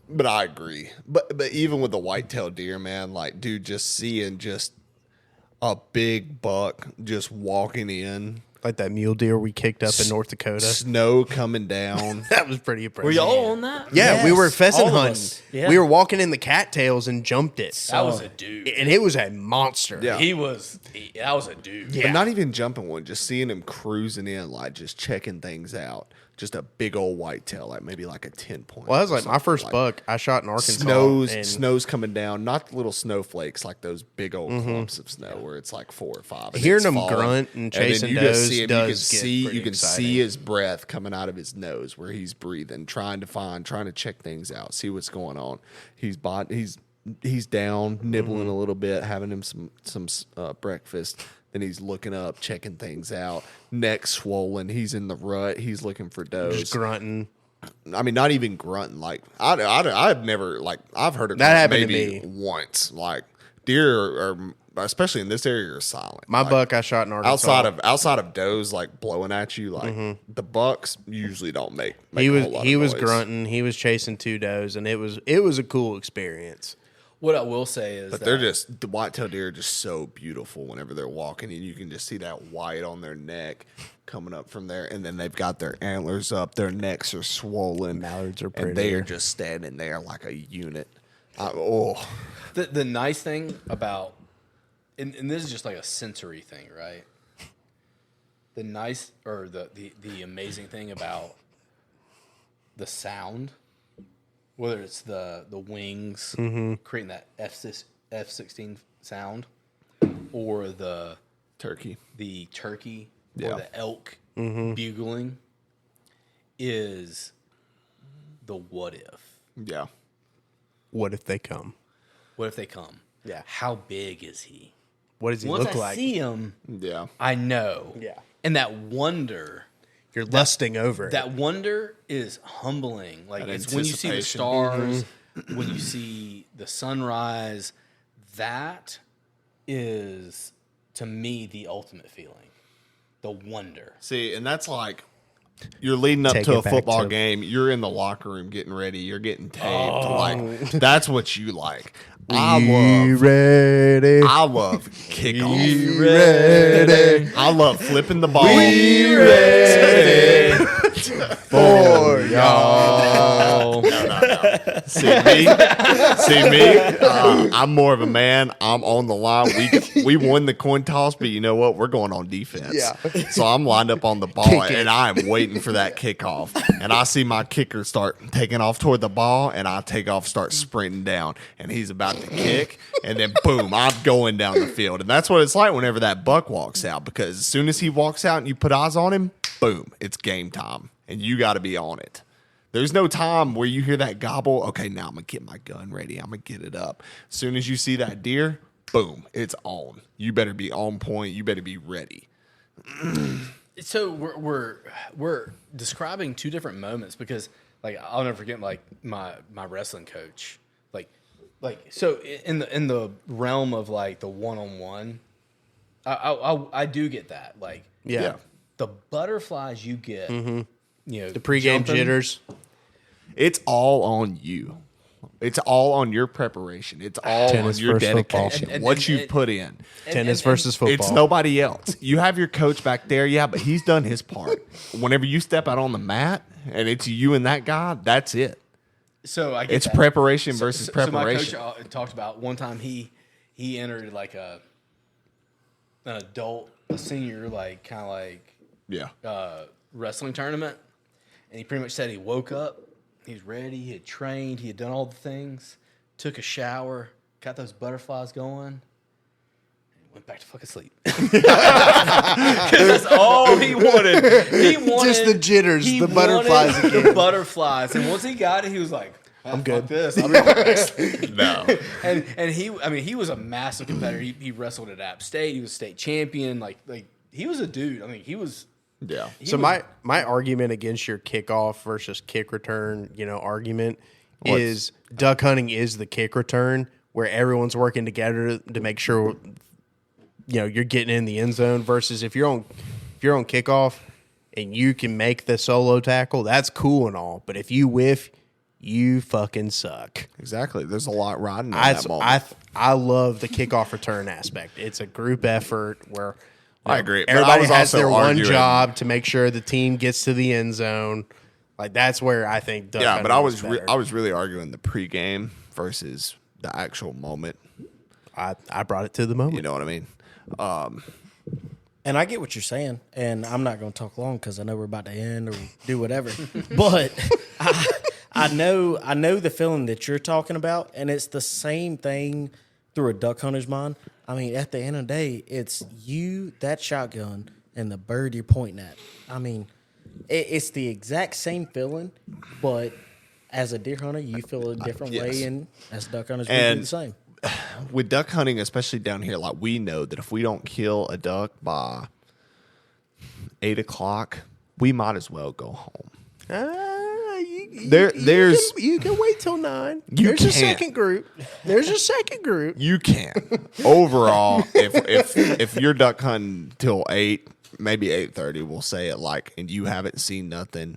But I agree. But even with the white-tailed deer, man, like, dude, just seeing just a big buck just walking in, Like that mule deer we kicked up in North Dakota. snow coming down. That was pretty impressive. were y'all on that? Yeah, we Yes, were pheasant all of hunting. us. Yeah. We were walking in the cattails and jumped it. That was a dude. And it was a monster. Yeah. That was a dude. Yeah. But not even jumping one, just seeing him cruising in, like just checking things out. Just a big old whitetail, like maybe like a 10-point. Well, that was like my first like buck I shot in Arkansas. and Snow's coming down, not the little snowflakes like those big old clumps of snow where it's like 4 or 5. and Hearing it's him falling. grunt and then chasing you just does see him, does get pretty you can exciting. see his breath coming out of his nose where he's breathing, trying to check things out, see what's going on. He's down, nibbling Mm-hmm. a little bit, having him some breakfast. Then he's looking up, checking things out. Neck swollen. He's in the rut. He's looking for does. just grunting. I mean, not even grunting. Like I've never like I've heard it That happened to maybe me. once. Like deer are especially in this area are silent. My Like, buck I shot in Arkansas. outside of does like blowing at you, like the bucks usually don't make he a was whole lot he of was noise. grunting. He was chasing 2 does, and it was a cool experience. What I will say is But that they're just the whitetail deer are just so beautiful whenever they're walking, and you can just see that white on their neck coming up from there, and then they've got their antlers up, their necks are swollen, Mallards are and they prettier. are just standing there like a unit. the nice thing about and this is just like a sensory thing, right? The amazing thing about the sound, whether it's the wings creating that F-16 sound, or the Turkey. turkey Yeah. or the elk bugling, is the what if. Yeah. What if they come? What if they come? Yeah. How big is he? What does he Once look I like? see him, Yeah. I know. Yeah. And that wonder, You're lusting over it. that wonder is humbling. Like That it's when you see the anticipation. stars, when you see the sunrise, that is to me the ultimate feeling. The wonder. See, and that's like you're leading up Take to it a back football to- game. You're in the locker room getting ready. You're getting taped. Like that's what you like. I ready? love kickoff. ready I love flipping the ball. for y'all. See me. I'm more of a man. I'm on the line. We won the coin toss, but you know what? We're going on defense. Yeah. So I'm lined up on the ball, and I'm waiting for that kickoff. And I see my kicker start taking off toward the ball, and I take off, start sprinting down, and he's about to kick, and then boom, I'm going down the field. And that's what it's like whenever that buck walks out, because as soon as he walks out and you put eyes on him, boom, it's game time, and you got to be on it. There's no time where you hear that gobble. Okay, now I'm going to get my gun ready. I'm going to get it up. As soon as you see that deer, boom, it's on. You better be on point. You better be ready. So we're describing two different moments, because like I'll never forget like my wrestling coach, like like so in the realm of like the one-on-one, I do get that. Like Yeah. the butterflies you get, you know, The pregame jumping, jitters. It's all on you. It's all on your preparation. It's all Tennis on your versus football. dedication. What you've put in. Tennis versus football. It's nobody else. You have your coach back there, yeah, but he's done his part. Whenever you step out on the mat and it's you and that guy, that's it. So I get It's that. preparation versus So preparation. my coach talked about one time he entered like an adult, a senior, like kind of like Yeah. wrestling tournament, and he pretty much said he woke up, he was ready, he had trained, he had done all the things, took a shower, got those butterflies going, and went back to fucking sleep. 'Cause that's all he wanted. He wanted Just the jitters, he the butterflies wanted again. the butterflies, and once he got it, he was like, I'm good. This. I'll be right back. No. And he was a massive competitor. He wrestled at App State. He was state champion. Like he was a dude. I mean, he was. Yeah. So my argument against your kickoff versus kick return, argument is duck hunting is the kick return where everyone's working together to make sure you're getting in the end zone versus if you're on kickoff and you can make the solo tackle, that's cool and all, but if you whiff, you fucking suck. Exactly. There's a lot riding on that moment. I love the kickoff return aspect. It's a group effort where I agree. But I everybody was has also their one arguing- job to make sure the team gets to the end zone. Like that's where I think duck Yeah, but hunting I is better. was really arguing the pregame versus the actual moment. I brought it to the moment. You know what I mean? And I get what you're saying, and I'm not going to talk long because I know we're about to end or do whatever. But I know the feeling that you're talking about, and it's the same thing through a duck hunter's mind. I mean, at the end of the day, it's you, that shotgun, and the bird you're pointing at. I mean, it's the exact same feeling, but as a deer hunter, you feel a different Yes. way, and as duck hunters, we do And- the same. With duck hunting, especially down here, like we know that if we don't kill a duck by 8 o'clock, we might as well go home. There's you can wait till 9. You There's a can't. second group. There's a second group. you can't. Overall, if you're duck hunting till 8, maybe 8:30, we'll say it and you haven't seen nothing,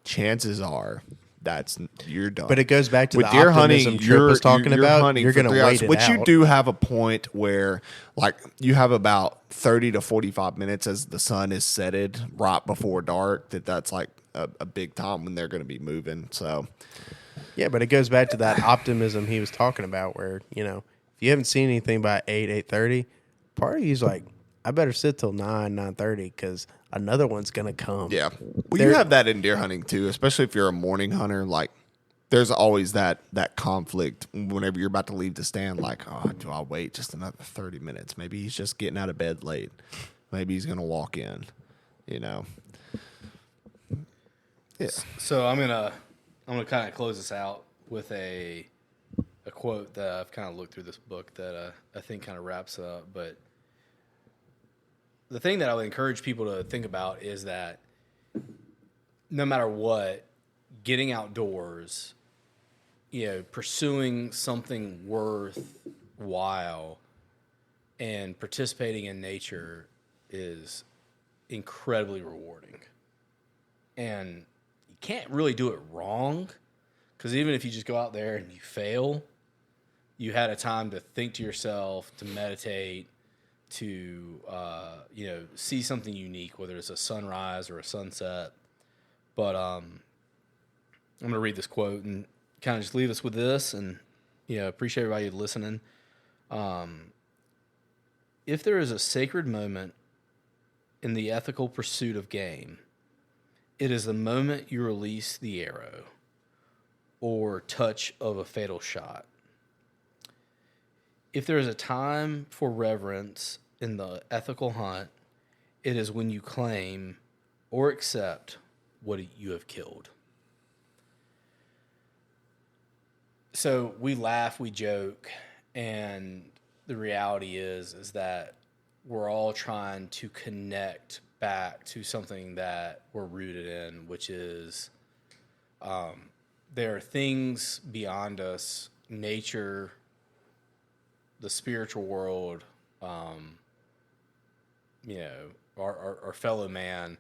chances are you're done. But it goes back to with the deer optimism hunting. Trip was talking about. Hunting You're for going to 3 wait hours, it which out. you do have a point where, you have about 30 to 45 minutes as the sun is setted right before dark. That's a big time when they're going to be moving. So Yeah, but it goes back to that optimism he was talking about where, if you haven't seen anything by 8:30, part of you's like, I better sit till 9:30 because another one's going to come. yeah, well, you have that in deer hunting too, especially if you're a morning hunter. There's always that conflict whenever you're about to leave the stand. Do I wait just another 30 minutes? Maybe he's just getting out of bed late. Maybe he's going to walk in. Yeah. So I'm gonna kind of close this out with a quote that I've kind of looked through this book that I think kind of wraps it up. But the thing that I would encourage people to think about is that no matter what, getting outdoors, pursuing something worthwhile and participating in nature is incredibly rewarding. And you can't really do it wrong, because even if you just go out there and you fail, you had a time to think to yourself, to meditate, to see something unique, whether it's a sunrise or a sunset. But I'm going to read this quote and kind of just leave us with this, and appreciate everybody listening. If there is a sacred moment in the ethical pursuit of game, it is the moment you release the arrow or touch of a fatal shot. If there is a time for reverence in the ethical hunt, it is when you claim or accept what you have killed. So we laugh, we joke, and the reality is that we're all trying to connect back to something that we're rooted in, which is there are things beyond us nature, the spiritual world, you know, our fellow man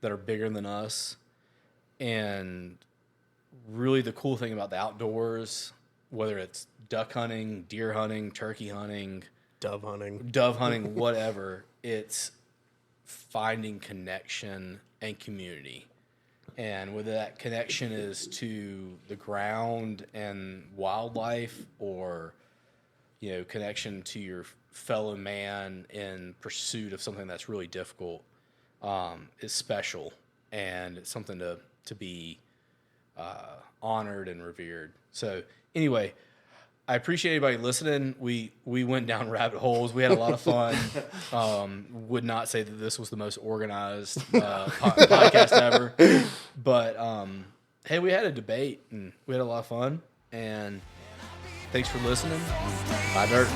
that are bigger than us. And really the cool thing about the outdoors, whether it's duck hunting, deer hunting, turkey hunting, Dove hunting, whatever, it's finding connection and community. And whether that connection is to the ground and wildlife, or, you know, connection to your fellow man in pursuit of something that's really difficult, is special. And it's something to be honored and revered. So anyway, I appreciate anybody listening. We went down rabbit holes. We had a lot of fun. Would not say that this was the most organized podcast ever. But, hey, we had a debate, and we had a lot of fun. And thanks for listening. Bye, Dirt.